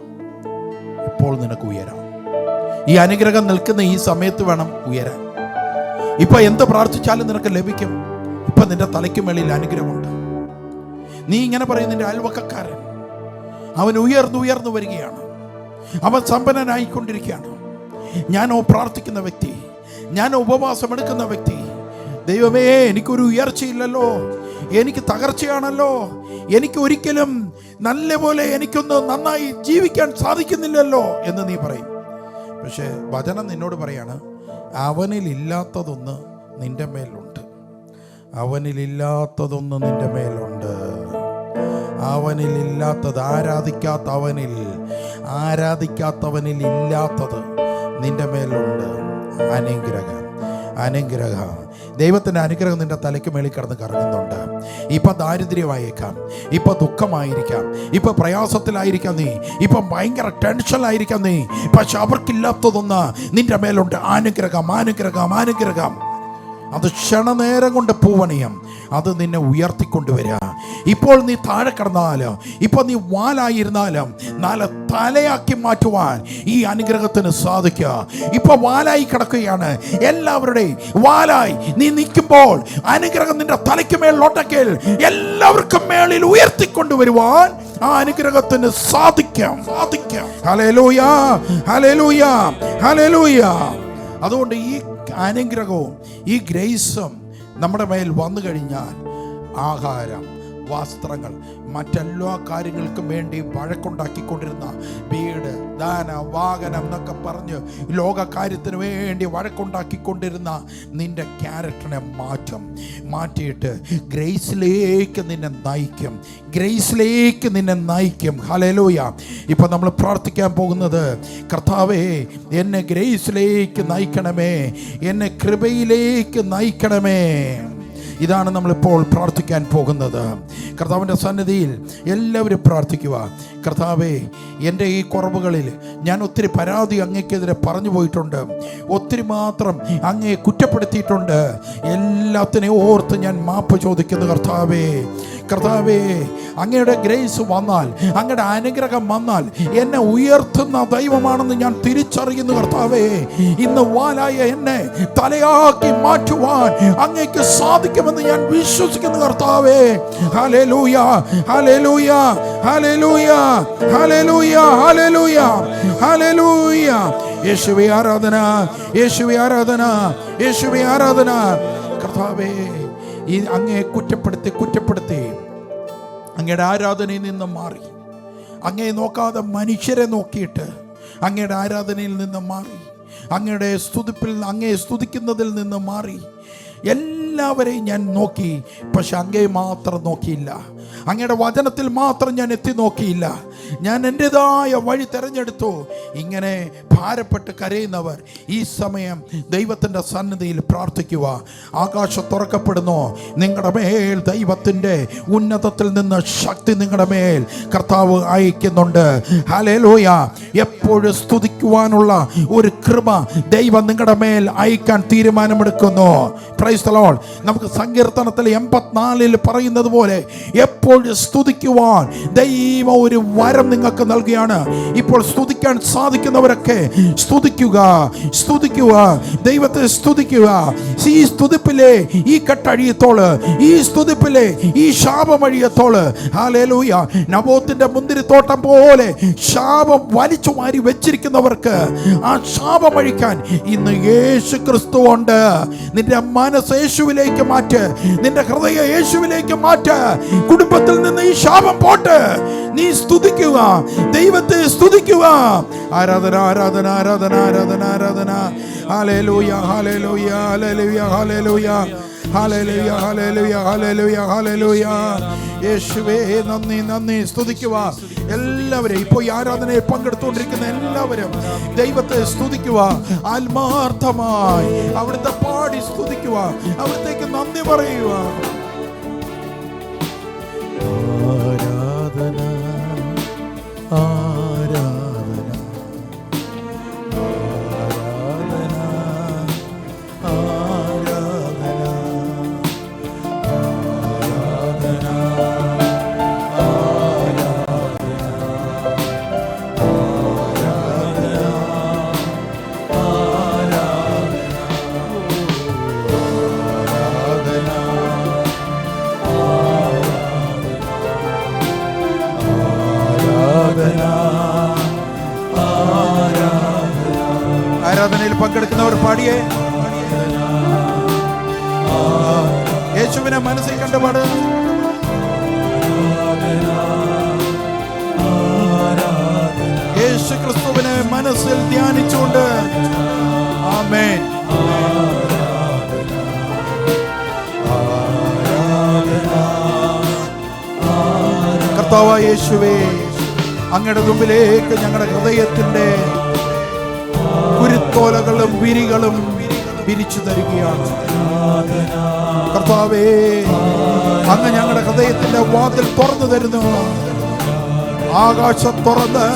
ഇപ്പോൾ നിനക്ക് ഉയരാം. ഈ അനുഗ്രഹം നിൽക്കുന്ന ഈ സമയത്ത് വേണം ഉയരാൻ. ഇപ്പൊ എന്ത് പ്രാർത്ഥിച്ചാലും നിനക്ക് ലഭിക്കും. ഇപ്പൊ നിന്റെ തലയ്ക്ക് മേളിൽ അനുഗ്രഹമുണ്ട്. നീ ഇങ്ങനെ പറയും, നിന്റെ അയൽവക്കക്കാരൻ അവൻ ഉയർന്നു വരികയാണ്, അവൻ സമ്പന്നനായിക്കൊണ്ടിരിക്കുകയാണ്. ഞാനോ പ്രാർത്ഥിക്കുന്ന വ്യക്തി, ഞാൻ ഉപവാസം എടുക്കുന്ന വ്യക്തി, ദൈവമേ എനിക്കൊരു ഉയർച്ചയില്ലല്ലോ, എനിക്ക് തകർച്ചയാണല്ലോ, എനിക്ക് ഒരിക്കലും നല്ല പോലെ എനിക്കൊന്ന് നന്നായി ജീവിക്കാൻ സാധിക്കുന്നില്ലല്ലോ എന്ന് നീ പറയും. പക്ഷേ വചനം നിന്നോട് പറയാണ്, അവനിലില്ലാത്തതൊന്ന് നിന്റെ മേലുണ്ട്. അവനിലില്ലാത്തതൊന്ന് നിന്റെ മേലുണ്ട്. അവനിൽ ഇല്ലാത്തത്, ആരാധിക്കാത്തവനിൽ ഇല്ലാത്തത് നിന്റെ മേലുണ്ട്. അനുഗ്രഹം. ദൈവത്തിൻ്റെ അനുഗ്രഹം നിന്റെ തലയ്ക്ക് മേളിൽ കിടന്ന് കറങ്ങുന്നുണ്ട്. ഇപ്പം ദാരിദ്ര്യമായേക്കാം, ഇപ്പം ദുഃഖമായിരിക്കാം, ഇപ്പം പ്രയാസത്തിലായിരിക്കാം നീ, ഇപ്പം ഭയങ്കര ടെൻഷനിലായിരിക്കാം നീ. പക്ഷെ അവർക്കില്ലാത്തതൊന്ന് നിന്റെ മേലുണ്ട്. അനുഗ്രഹം. അത് ക്ഷണനേരം കൊണ്ട് പൂവണിയും. അത് നിന്നെ ഉയർത്തിക്കൊണ്ടുവരിക. ഇപ്പോൾ നീ താഴെ കിടന്നാലും, ഇപ്പോൾ നീ വാലായിരുന്നാലും, നാളെ തലയാക്കി മാറ്റുവാൻ ഈ അനുഗ്രഹത്തിന് സാധിക്കുക. ഇപ്പൊ വാലായി കിടക്കുകയാണ്, എല്ലാവരുടെയും വാലായി നീ നിൽക്കുമ്പോൾ അനുഗ്രഹം നിന്റെ തലയ്ക്ക് മേളിലോട്ടെങ്കിൽ എല്ലാവർക്കും മേളിൽ ഉയർത്തിക്കൊണ്ടുവരുവാൻ ആ അനുഗ്രഹത്തിന് സാധിക്കാം. ഹല്ലേലൂയ. അതുകൊണ്ട് ഈ അനുഗ്രഹവും ഈ ഗ്രേസും നമ്മുടെ മേൽ വന്നു കഴിഞ്ഞാൽ ആഹാരം, വസ്ത്രങ്ങൾ, മറ്റെല്ലാ കാര്യങ്ങൾക്കും വേണ്ടി വഴക്കുണ്ടാക്കിക്കൊണ്ടിരുന്ന വീട്, ദാന, വാഹനം എന്നൊക്കെ പറഞ്ഞ് ലോക കാര്യത്തിന് വേണ്ടി വഴക്കുണ്ടാക്കിക്കൊണ്ടിരുന്ന നിന്റെ ക്യാരക്ടറിനെ മാറ്റിയിട്ട് ഗ്രേസിലേക്ക് നിന്നെ നയിക്കും. ഹല്ലേലൂയ. ഇപ്പം നമ്മൾ പ്രാർത്ഥിക്കാൻ പോകുന്നത്, കർത്താവേ എന്നെ ഗ്രേസിലേക്ക് നയിക്കണമേ, എന്നെ കൃപയിലേക്ക് നയിക്കണമേ. ഇതാണ് നമ്മളിപ്പോൾ പ്രാർത്ഥിക്കാൻ പോകുന്നത്. കർത്താവിൻ്റെ സന്നിധിയിൽ എല്ലാവരും പ്രാർത്ഥിക്കുക. കർത്താവേ, എൻ്റെ ഈ കുറവുകളിൽ ഞാൻ ഒത്തിരി പരാതി അങ്ങേക്കെതിരെ പറഞ്ഞു പോയിട്ടുണ്ട്, ഒത്തിരി മാത്രം അങ്ങയെ കുറ്റപ്പെടുത്തിയിട്ടുണ്ട്. എല്ലാത്തിനെയും ഓർത്ത് ഞാൻ മാപ്പ് ചോദിക്കുന്നു. കർത്താവേ, അങ്ങയുടെ ഗ്രേസ് വന്നാൽ, അങ്ങയുടെ അനുഗ്രഹം വന്നാൽ എന്നെ ഉയർത്തുന്ന ദൈവമാണെന്ന് ഞാൻ തിരിച്ചറിയുന്നു. കർത്താവേ, ഇന്ന് വാലായ എന്നെ തലയാക്കി മാറ്റുവാൻ അങ്ങേക്ക് സാധിക്കുമെന്ന് ഞാൻ വിശ്വസിക്കുന്നു. കർത്താവേ, ഹല്ലേലൂയ. യേശുവേ ആരാധന. കർത്താവേ, ഈ അങ്ങയെ കുറ്റപ്പെടുത്തി അങ്ങയുടെ ആരാധനയിൽ നിന്ന് മാറി, അങ്ങയെ നോക്കാതെ മനുഷ്യരെ നോക്കിയിട്ട് അങ്ങയുടെ ആരാധനയിൽ നിന്ന് മാറി, അങ്ങയെ സ്തുതിക്കുന്നതിൽ നിന്ന് മാറി, എല്ലാവരെയും ഞാൻ നോക്കി, പക്ഷെ അങ്ങയെ മാത്രം നോക്കിയില്ല. അങ്ങയുടെ വചനത്തിൽ മാത്രം ഞാൻ എത്തി നോക്കിയില്ല. ഞാൻ എൻ്റെതായ വഴി തിരഞ്ഞെടുത്തു. ഇങ്ങനെ ഭാരപ്പെട്ട് കരയുന്നവർ ഈ സമയം ദൈവത്തിൻ്റെ സന്നിധിയിൽ പ്രാർത്ഥിക്കുക. ആകാശം തുറക്കപ്പെടുന്നു. നിങ്ങളുടെ മേൽ ദൈവത്തിൻ്റെ ഉന്നതത്തിൽ നിന്ന് ശക്തി നിങ്ങളുടെ മേൽ കർത്താവ് അയക്കുന്നുണ്ട്. ഹല്ലേലൂയ. എപ്പോഴും സ്തുതിക്കുവാനുള്ള ഒരു കൃപ ദൈവം നിങ്ങളുടെ മേൽ അയക്കാൻ തീരുമാനമെടുക്കുന്നു. Praise the Lord. നമുക്ക് സങ്കീർത്തനത്തിൽ 84 പറയുന്നത് പോലെ എപ്പോഴും സ്തുതിക്കുവാൻ ദൈവം ഒരു വരം നിങ്ങൾക്ക് നൽകുകയാണ്. ഇപ്പോൾ സ്തുതിക്കാൻ സാധിക്കുന്നവരൊക്കെ സ്തുതിക്കുക, ദൈവത്തെ സ്തുതിക്കുക. ഈ സ്തുതിപ്പിലെ ഈ കെട്ടഴിയത്തോള്, ഈ സ്തുതിപ്പിലെ ഈ ശാപമഴിയത്തോള്. ഹല്ലേലൂയ. നബോത്തിന്റെ മുന്തിരിത്തോട്ടം പോലെ ശാപം വലിച്ചു വാരി വെച്ചിരിക്കുന്നവർക്ക് ആ ശാപമഴിക്കാൻ ഇന്ന് യേശു ക്രിസ്തു ഉണ്ട്. നിന്റെ മനസ്സ് യേശുവിലേക്ക് മാറ്റ്, നിന്റെ ഹൃദയം യേശുവിലേക്ക് മാറ്റ്. കുടുംബത്തിൽ നിന്ന് ഈ ശാപം പോട്ട്. നീ സ്തുതിക്കുക, ദൈവത്തെ സ്തുതിക്കുക. ആരാധന. ഹല്ലേലൂയ. യേശുവേ നന്ദി. സ്തുതിക്കുക എല്ലാവരും. ഇപ്പോൾ ഈ ആരാധനയിൽ പങ്കെടുത്തുകൊണ്ടിരിക്കുന്ന എല്ലാവരും ദൈവത്തെ സ്തുതിക്കുക. ആത്മാർത്ഥമായി അവിടുത്തെ പാടി സ്തുതിക്കുക, അവിടത്തേക്ക് നന്ദി പറയുക. ആരാധനയിൽ പങ്കെടുക്കുന്നവർ പാടിയേ. യേശുവിനെ മനസ്സിൽ കണ്ടുപാട്. യേശു ക്രിസ്തുവിനെ മനസ്സിൽ ധ്യാനിച്ചുകൊണ്ട്. ആമേൻ. കർത്താവായ യേശുവേ, അങ്ങയുടെ മുമ്പിലേക്ക് ഞങ്ങളുടെ ഹൃദയത്തിന്റെ കുരുത്തോലകളും വിരികളും വിരിച്ചു തരികയാണ്. കർത്താവേ, അങ്ങ് ഞങ്ങളുടെ ഹൃദയത്തിന്റെ വാതിൽ തുറന്നു തരുന്നു. ആകാശം തുറന്ന്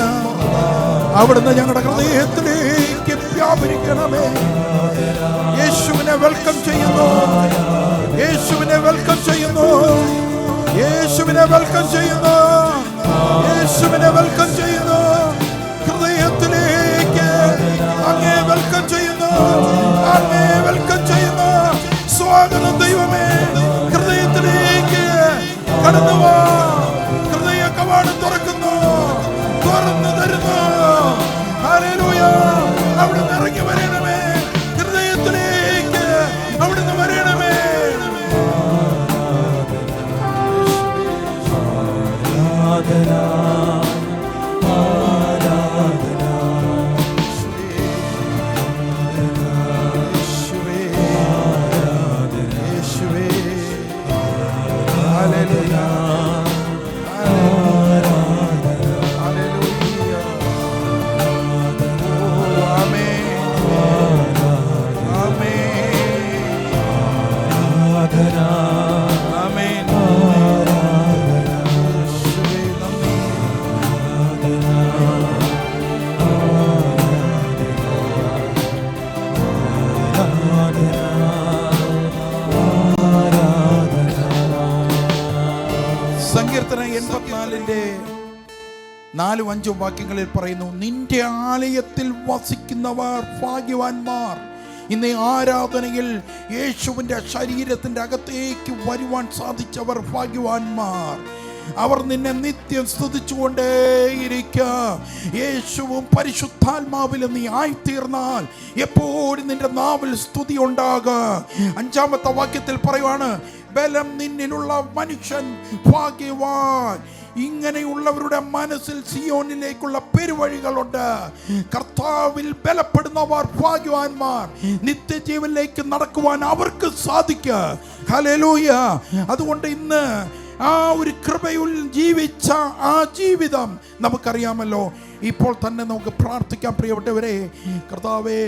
അവിടുന്ന് ഞങ്ങളുടെ ഹൃദയത്തിലേക്ക് വ്യാപരിക്കണമേ. യേശുവിനെ വെൽക്കം ചെയ്യുന്നു, യേശുവിനെ വെൽക്കം ചെയ്യുന്നു, യേശുവിനെ വെൽക്കം ചെയ്യുന്നു, യേശുവിനെ വെൽക്കം ചെയ്യുന്നു. ഹൃദയത്തിലേക്ക് അങ്ങേ വെൽക്കം ചെയ്യുന്നു, അങ്ങേ വെൽക്കം ചെയ്യുന്നു. സ്വാഗതം ദൈവമേ, ഹൃദയത്തിലേക്ക് കടന്നു വാ. ഹൃദയ കവാടം തുറക്കുന്നു, തുറന്നു തരുന്നു. ഹല്ലേലൂയ. അവിടുന്ന് ഇറങ്ങി വരണമേ, ഹൃദയത്തിലേക്ക് അവിടുന്ന് വരണമേ. സങ്കീർത്തനം 84 4-5 വാക്യങ്ങളിൽ പറയുന്നു, നിന്റെ ആലയത്തിൽ വസിക്കുന്നവർ ഭാഗ്യവാന്മാർ. ഇന്ന് ആരാധനയിൽ യേശുവിൻ്റെ ശരീരത്തിൻ്റെ അകത്തേക്ക് വരുവാൻ സാധിച്ചവർ ഭാഗ്യവാന്മാർ. അവർ നിന്നെ നിത്യം സ്തുതിച്ചുകൊണ്ടേയിരിക്കുക. യേശുവും പരിശുദ്ധാത്മാവിലും നീ ആയിത്തീർന്നാൽ എപ്പോഴും നിന്റെ നാവിൽ സ്തുതി ഉണ്ടാകുക. 5-ാമത്തെ വാക്യത്തിൽ പറയുവാണ്, ബലം നിന്നിലുള്ള മനുഷ്യൻ ഭാഗ്യവാൻ. ഇങ്ങനെയുള്ളവരുടെ മനസ്സിൽ സിയോനിലേക്കുള്ള പെരുവഴികളുണ്ട്. കർത്താവിൽ ബലപ്പെടുന്നവർ ഭാഗ്യവാന്മാർ. നിത്യജീവനിലേക്ക് നടക്കുവാൻ അവർക്ക് സാധിക്കുക. ഹല്ലേലൂയ. അതുകൊണ്ട് ഇന്ന് ആ ഒരു കൃപയിൽ ജീവിച്ച ആ ജീവിതം നമുക്കറിയാമല്ലോ. ഇപ്പോൾ തന്നെ നമുക്ക് പ്രാർത്ഥിക്കാം. പ്രിയപ്പെട്ടവരെ, കർത്താവേ,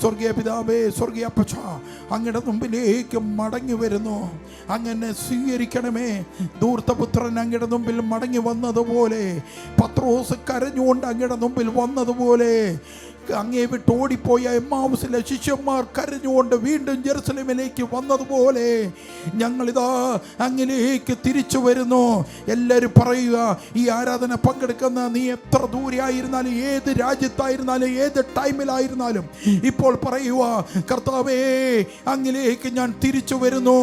സ്വർഗീയ പിതാവേ, സ്വർഗീയ അപ്പച്ച, അങ്ങയുടെ മുമ്പിലേക്ക് മടങ്ങി വരുന്നു. അങ്ങനെ സ്വീകരിക്കണമേ. ധൂർത്തപുത്രൻ അങ്ങയുടെ മുമ്പിൽ മടങ്ങി വന്നതുപോലെ, പത്രോസ് കരഞ്ഞുകൊണ്ട് അങ്ങയുടെ മുമ്പിൽ വന്നതുപോലെ, അങ്ങേ വിട്ട് ഓടിപ്പോയ എമ്മാവുസിലെ ശിഷ്യന്മാർ കരഞ്ഞുകൊണ്ട് വീണ്ടും ജെറുസലേമിലേക്ക് വന്നതുപോലെ ഞങ്ങളിതാ അങ്ങിലേക്ക് തിരിച്ചു വരുന്നു. എല്ലാവരും പറയുക, ഈ ആരാധന പങ്കെടുക്കുന്ന നീ എത്ര ദൂരെ ആയിരുന്നാലും, ഏത് രാജ്യത്തായിരുന്നാലും, ഏത് ടൈമിലായിരുന്നാലും ഇപ്പോൾ പറയുക, കർത്താവേ, അങ്ങിലേക്ക് ഞാൻ തിരിച്ചു വരുന്നു,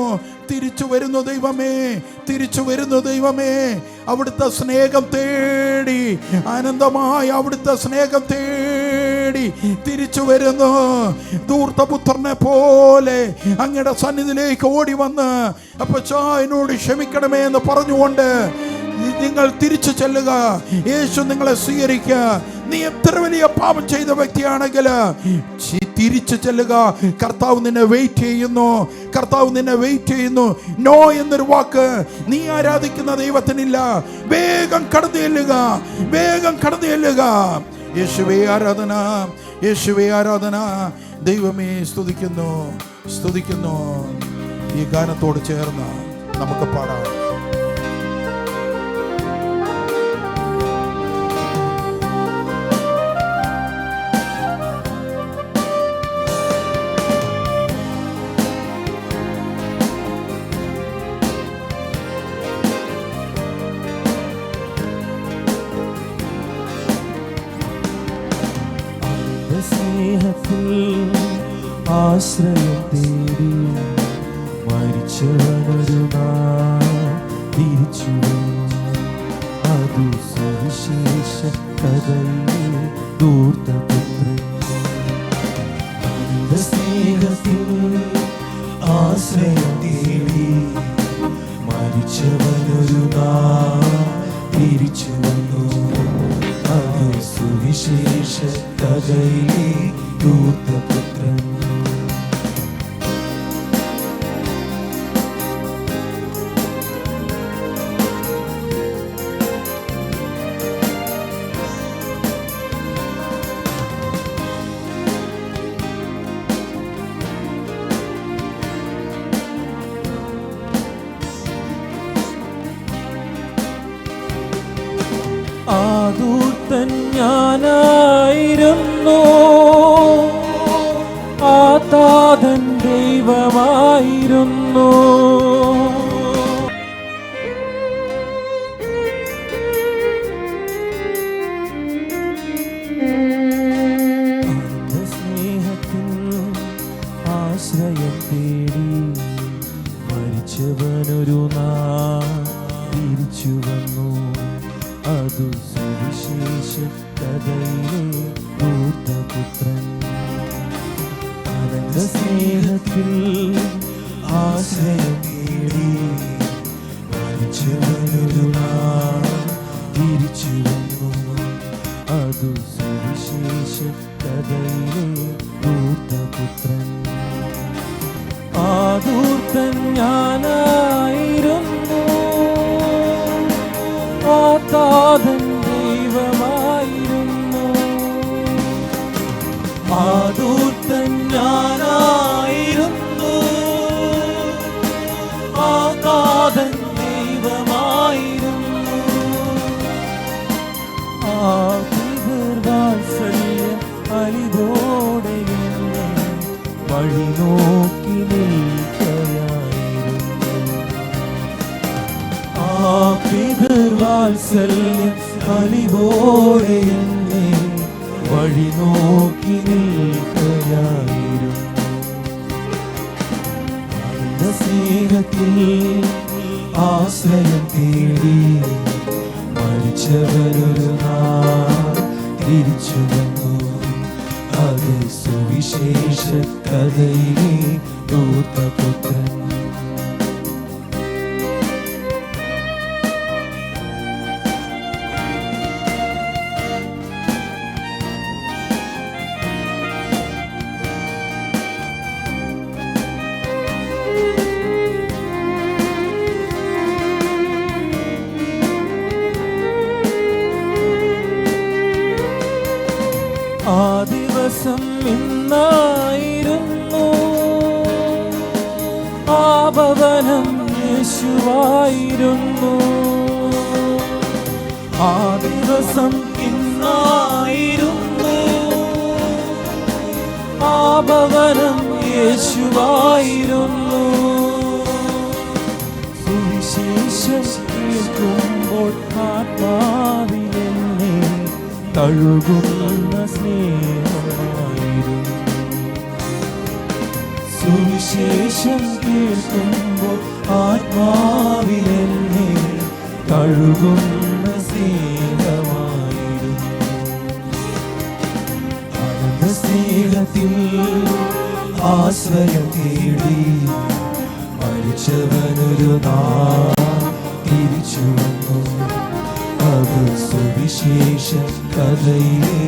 തിരിച്ചു വരുന്നു ദൈവമേ, തിരിച്ചു വരുന്നു ദൈവമേ. അവിടുത്തെ സ്നേഹം തേടി, ആനന്ദമായ അവിടുത്തെ സ്നേഹം തേടി തിരിച്ചു വരുന്നു. ധൂർത്തപുത്രനെ പോലെ അങ്ങയുടെ സന്നിധിയിലേക്ക് ഓടി വന്ന്, അപ്പച്ചാ എന്നോട് ക്ഷമിക്കണമേ എന്ന് പറഞ്ഞുകൊണ്ട് നിങ്ങൾ തിരിച്ചു ചെല്ലുക. യേശു നിങ്ങളെ സ്വീകരിക്കുക. നീ എത്ര വലിയ പാപം ചെയ്ത വ്യക്തിയാണെങ്കിൽ തിരിച്ചു ചെല്ലുക. കർത്താവ് നിന്നെ വെയിറ്റ് ചെയ്യുന്നു, കർത്താവ് നിന്നെ വെയിറ്റ് ചെയ്യുന്നു. നോ എന്നൊരു വാക്ക് നീ ആരാധിക്കുന്ന ദൈവത്തിനില്ല. വേഗം കടന്നു ചെല്ലുക, വേഗം കടന്നു ചെല്ലുക. യേശുവേ ആരാധന, യേശുവേ ആരാധന. ദൈവമേ സ്തുതിക്കുന്നു, സ്തുതിക്കുന്നു. ഈ ഗാനത്തോട് ചേർന്ന് നമുക്ക് പാടാം. സ്നേഹത്തിൽ ആശ്രയം തേടി മരിച്ചവനൊരു നാൾ തിരിച്ചു വന്നു. അതു സുവിശേഷ കഥയിലെ ധൂർത്തപുത്രൻ. സ്നേഹത്തിൽ ആശ്രയം തേടി മരിച്ചവനൊരു നാൾ തിരിച്ചു വന്നു. അത് സുവിശേഷ കഥയിലെ ധൂർത്തപുത്രൻ. ദൂതൻ ഞാനായിരുന്നു, ആ താതൻ ദൈവമായിരുന്നു. ആശ്രയം തേടി മരിച്ചവനൊരു നാൾ തിരിച്ചു വന്നു. അതു സുവിശേഷ കഥയിലെ ദൂതപുത്രൻ. അനന്ത സ്നേഹത്തിൽ ആശ്രയം തേടി മരിച്ചവനൊരു നാൾ തിരിച്ചു വന്നു. അതു സുവിശേഷ കഥയിലെ ദൂതപുത്രൻ. ആ ദൂതൻ ഞാനായിരുന്നു, ആ താതൻ ദൈവമായിരുന്നു. ആ ദൂതൻ ഞാനായിരുന്നു, ആ താതൻ ദൈവമായിരുന്നു. ആ വാത്സല്യം അലിവോടെ എന്നെ വഴി നോക്കി നിൽക്കയായിരുന്നു. ആ പിതൃവാത്സല്യം അലിവോടെ എന്നെ വഴി നോക്കി നിൽക്കയായിരുന്നു. അവന്റെ സ്നേഹത്തിൽ ആശ്രയം തേടി മരിച്ചവരൊരു നാൾ തിരിച്ചു വന്നു. അത് സുവിശേഷ കഥയിലെ ദൂതപുത്രൻ. ആ ദിവസം ഇന്നായിരുന്നു, ആ ഭവനം യേശുവായിരുന്നു. ആ ദിവസം ഇന്നായിരുന്നു, ആ ഭവനം യേശുവായിരുന്നു. സുവിശേഷം കേൾക്കുമ്പോൾ ആത്മാവിലെന്നെ തഴുകുന്ന സ്നേഹമായിരുന്നു. സുവിശേഷം കേൾക്കുമ്പോൾ ആത്മാവിലെന്നെ തഴുകുന്ന സ്നേഹമായിരുന്നു. അനന്ത സ്നേഹത്തിൽ ആശ്രയം തേടി മരിച്ചവനൊരു നാൾ തിരിച്ചു വന്നു. അത് സുവിശേഷ കഥയിലെ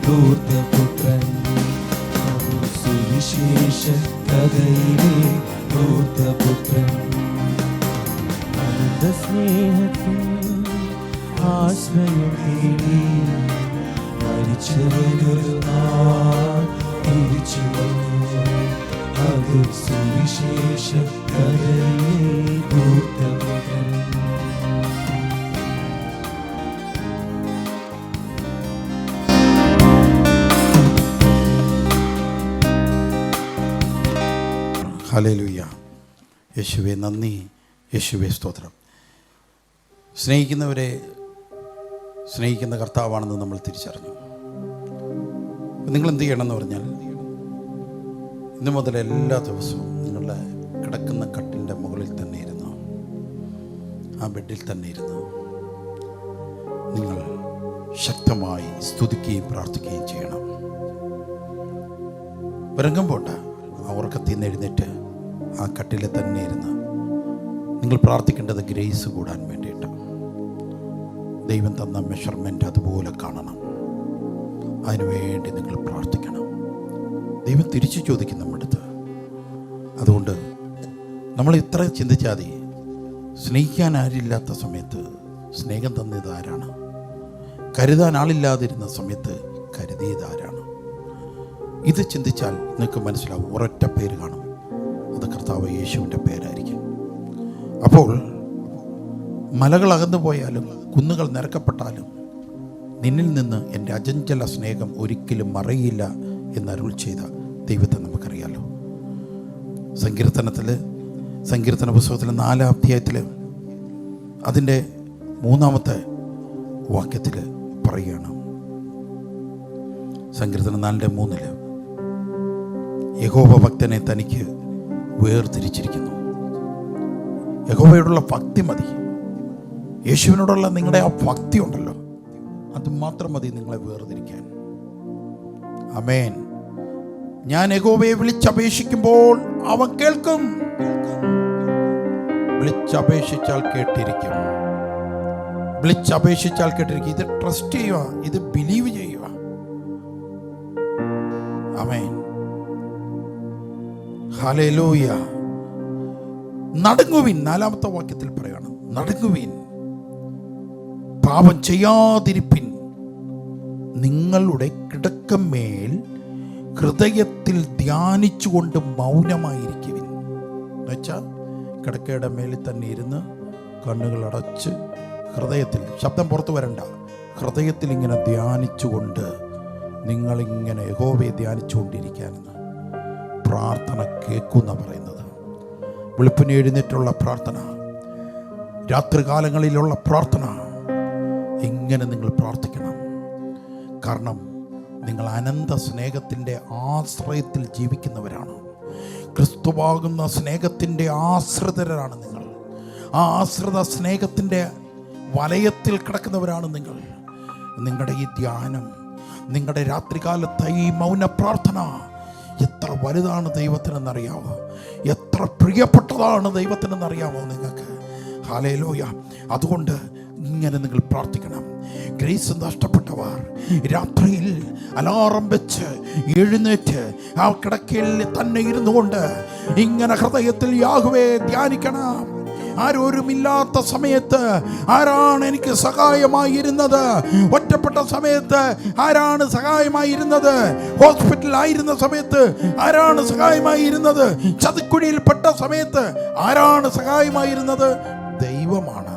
ദൂതപുത്രൻ. അത് സുവിശേഷ കഥയിലെ ദൂതപുത്രൻ. അനന്ത സ്നേഹത്തിൽ ആശ്രയം തേടി മരിച്ചവനൊരു നാൾ തിരിച്ചു വന്നു. അത് സുവിശേഷ കഥയിലെ ദൂതപുത്രൻ. ഹല്ലേലൂയ. യേശുവേ നന്ദി, യേശുവേ സ്തോത്രം. സ്നേഹിക്കുന്നവരെ സ്നേഹിക്കുന്ന കർത്താവാണെന്ന് നമ്മൾ തിരിച്ചറിഞ്ഞു. നിങ്ങൾ എന്ത് ചെയ്യണമെന്ന് പറഞ്ഞാൽ, ഇന്നു മുതൽ എല്ലാ ദിവസവും നിങ്ങളുടെ കിടക്കുന്ന കട്ടിലിൻ്റെ മുകളിൽ തന്നെ ഇരുന്നു, ആ ബെഡിൽ തന്നെ ഇരുന്നു നിങ്ങൾ ശക്തമായി സ്തുതിക്കുകയും പ്രാർത്ഥിക്കുകയും ചെയ്യണം. ഉറങ്ങുമ്പോണ്ട ആ ഉറക്കത്തിൽ നിന്ന് എഴുന്നേറ്റ് ആ കട്ടിൽ തന്നെ ഇരുന്ന് നിങ്ങൾ പ്രാർത്ഥിക്കേണ്ടത് ഗ്രേസ് കൂടാൻ വേണ്ടിയിട്ട്. ദൈവം തന്ന മെഷർമെൻ്റ് അതുപോലെ കാണണം. അതിനുവേണ്ടി നിങ്ങൾ പ്രാർത്ഥിക്കണം. ദൈവം തിരിച്ചു ചോദിക്കും നമ്മുടെ അടുത്ത്. അതുകൊണ്ട് നമ്മൾ ഇത്ര ചിന്തിച്ചാൽ മതി. സ്നേഹിക്കാൻ ആരില്ലാത്ത സമയത്ത് സ്നേഹം തന്നത് ആരാണ്? കരുതാൻ ആളില്ലാതിരുന്ന സമയത്ത് കരുതിയത് ആരാണ്? ഇത് ചിന്തിച്ചാൽ നിങ്ങൾക്ക് മനസ്സിലാവും. ഒരൊറ്റ പേര് കാണും, അത് കർത്താവ് യേശുവിൻ്റെ പേരായിരിക്കും. അപ്പോൾ മലകൾ അകന്നു പോയാലും കുന്നുകൾ നിരക്കപ്പെട്ടാലും നിന്നിൽ നിന്ന് എൻ്റെ അചഞ്ചല സ്നേഹം ഒരിക്കലും മറയില്ല എന്നരുൾ ചെയ്ത ദൈവത്തെ നമുക്കറിയാലോ. സങ്കീർത്തന പുസ്തകത്തിൽ 4-ാം അധ്യായത്തിൽ അതിൻ്റെ 3-ാമത്തെ വാക്യത്തിൽ പറയുകയാണ്. സങ്കീർത്തനം 4:3 യഹോവ ഭക്തനെ തനിക്ക് വേർതിരിച്ചിരിക്കുന്നു. യഹോവയോടുള്ള ഭക്തി മതി. യേശുവിനോടുള്ള നിങ്ങളുടെ ആ ഭക്തി ഉണ്ടല്ലോ, അത് മാത്രം മതി നിങ്ങളെ വേർതിരിക്കാൻ. ആമേൻ. ഞാൻ യഹോവയെ വിളിച്ചപേക്ഷിക്കുമ്പോൾ അവൻ കേൾക്കും. വിളിച്ചപേക്ഷിച്ചാൽ കേട്ടിരിക്കും. വിളിച്ചപേക്ഷിച്ചാൽ കേട്ടിരിക്കും. ഇത് ട്രസ്റ്റ് ചെയ്യുക, ഇത് ബിലീവ് ചെയ്യുക. ആമേൻ. ഹല്ലേലൂയ. നടുങ്ങുവിൻ. 4-ാമത്തെ വാക്യത്തിൽ പറയാണ്, നടുങ്ങുവിൻ, പാപം ചെയ്യാതിരിപ്പിൻ, നിങ്ങളുടെ കിടക്കമേൽ ഹൃദയത്തിൽ ധ്യാനിച്ചുകൊണ്ട് മൗനമായിരിക്കുവിൻ. എന്നുവെച്ചാൽ കിടക്കയുടെ മേലിൽ തന്നെ ഇരുന്ന് കണ്ണുകളടച്ച് ഹൃദയത്തിൽ, ശബ്ദം പുറത്തു വരണ്ട, ഹൃദയത്തിൽ ഇങ്ങനെ ധ്യാനിച്ചുകൊണ്ട് നിങ്ങളിങ്ങനെ യഹോവയെ ധ്യാനിച്ചുകൊണ്ടിരിക്കാനെന്ന് പ്രാർത്ഥന കേൾക്കുന്ന പറയുന്നത്. വെളുപ്പിന് എഴുന്നേറ്റുള്ള പ്രാർത്ഥന, രാത്രികാലങ്ങളിലുള്ള പ്രാർത്ഥന, ഇങ്ങനെ നിങ്ങൾ പ്രാർത്ഥിക്കണം. കാരണം നിങ്ങൾ അനന്ത സ്നേഹത്തിൻ്റെ ആശ്രയത്തിൽ ജീവിക്കുന്നവരാണ്. ക്രിസ്തുവാകുന്ന സ്നേഹത്തിൻ്റെ ആശ്രിതരാണ് നിങ്ങൾ. ആ ആശ്രിത സ്നേഹത്തിൻ്റെ വലയത്തിൽ കിടക്കുന്നവരാണ് നിങ്ങൾ. നിങ്ങളുടെ ഈ ധ്യാനം, നിങ്ങളുടെ രാത്രികാലത്തെ ഈ മൗന പ്രാർത്ഥന എത്ര വലുതാണ് ദൈവത്തിനെന്നറിയാമോ? എത്ര പ്രിയപ്പെട്ടതാണ് ദൈവത്തിനെന്നറിയാമോ നിങ്ങൾക്ക്? ഹല്ലേലൂയ. അതുകൊണ്ട് ഇങ്ങനെ നിങ്ങൾ പ്രാർത്ഥിക്കണം. ഗ്രേസ് നഷ്ടപ്പെട്ടവർ രാത്രിയിൽ അലാറം വെച്ച് എഴുന്നേറ്റ് ആ കിടക്കയിൽ തന്നെ ഇരുന്നു കൊണ്ട് ഇങ്ങനെ ഹൃദയത്തിൽ യാഹ്വയെ ധ്യാനിക്കണം. ആരോരുമില്ലാത്ത സമയത്ത് ആരാണ് എനിക്ക് സഹായമായിരുന്നത്? ഒറ്റപ്പെട്ട സമയത്ത് ആരാണ് സഹായമായിരുന്നത്? ഹോസ്പിറ്റലിലായിരുന്ന സമയത്ത് ആരാണ് സഹായമായിരുന്നത്? ചതിക്കുഴിയിൽപ്പെട്ട സമയത്ത് ആരാണ് സഹായമായിരുന്നത്? ദൈവമാണ്,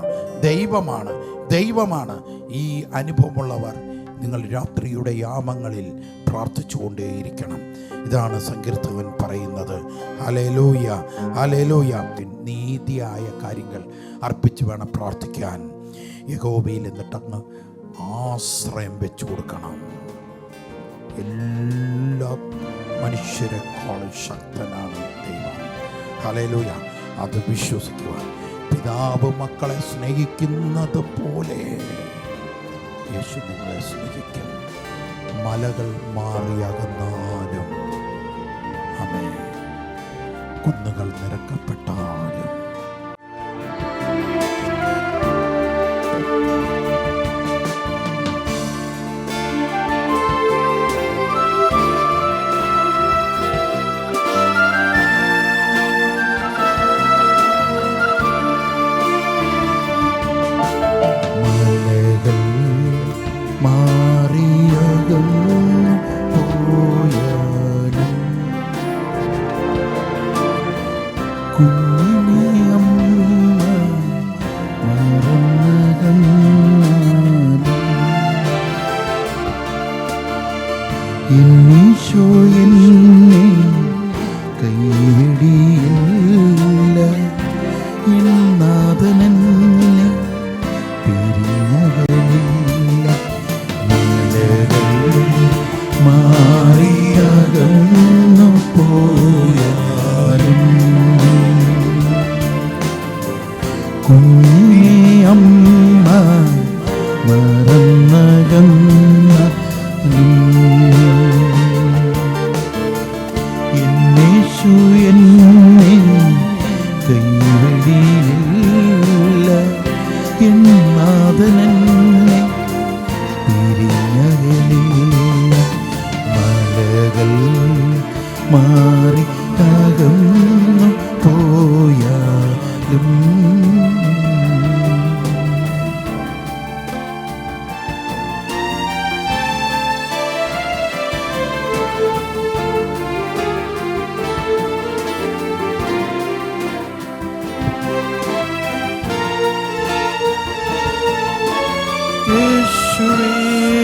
ദൈവമാണ്, ദൈവമാണ്. ഈ അനുഭവമുള്ളവർ നിങ്ങൾ രാത്രിയുടെ യാമങ്ങളിൽ പ്രാർത്ഥിച്ചുകൊണ്ടേയിരിക്കണം. ഇതാണ് സങ്കീർത്തകൻ പറയുന്നത്. Hallelujah, hallelujah. നീതിയായ കാര്യങ്ങൾ അർപ്പിച്ച് വേണം പ്രാർത്ഥിക്കാൻ. യഹോവയിൽ എന്നിട്ടങ്ങ് ആശ്രയം വെച്ചു കൊടുക്കണം. എല്ലാ മനുഷ്യരെക്കാളും ശക്തനാണ് ദൈവം. ഹല്ലേലൂയ. അത് വിശ്വസിക്കുവാൻ, പിതാവ് മക്കളെ സ്നേഹിക്കുന്നത് പോലെ യേശു നിങ്ങളെ സ്നേഹിക്കും. മലകൾ മാറിയകന്നാലും, ആമേൻ, കുന്നുകൾ നിരക്കപ്പെട്ടാലും, ഈശോ എന്നെ കൈവിടിയില്ല, നാഥനെന്നെ പിരിഞ്ഞകലില്ല. മലകൾ മാറിയകന്നു പോയാലും കുഞ്ഞേ അമ്മ മറന്നകന്ന യേശു എന്നെ കൈവടിയില്ല, നാഥനെന്നെ പിരിഞ്ഞകലില്ല. മലകൾ മാറി അകന്നു പോയാലും യേശുവേ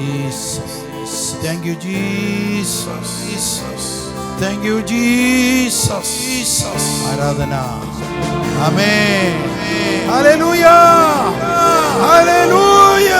Thank you, Jesus. Thank you, Jesus. ആരാധന. ആമേൻ. ഹല്ലേലൂയ. ഹല്ലേലൂയ.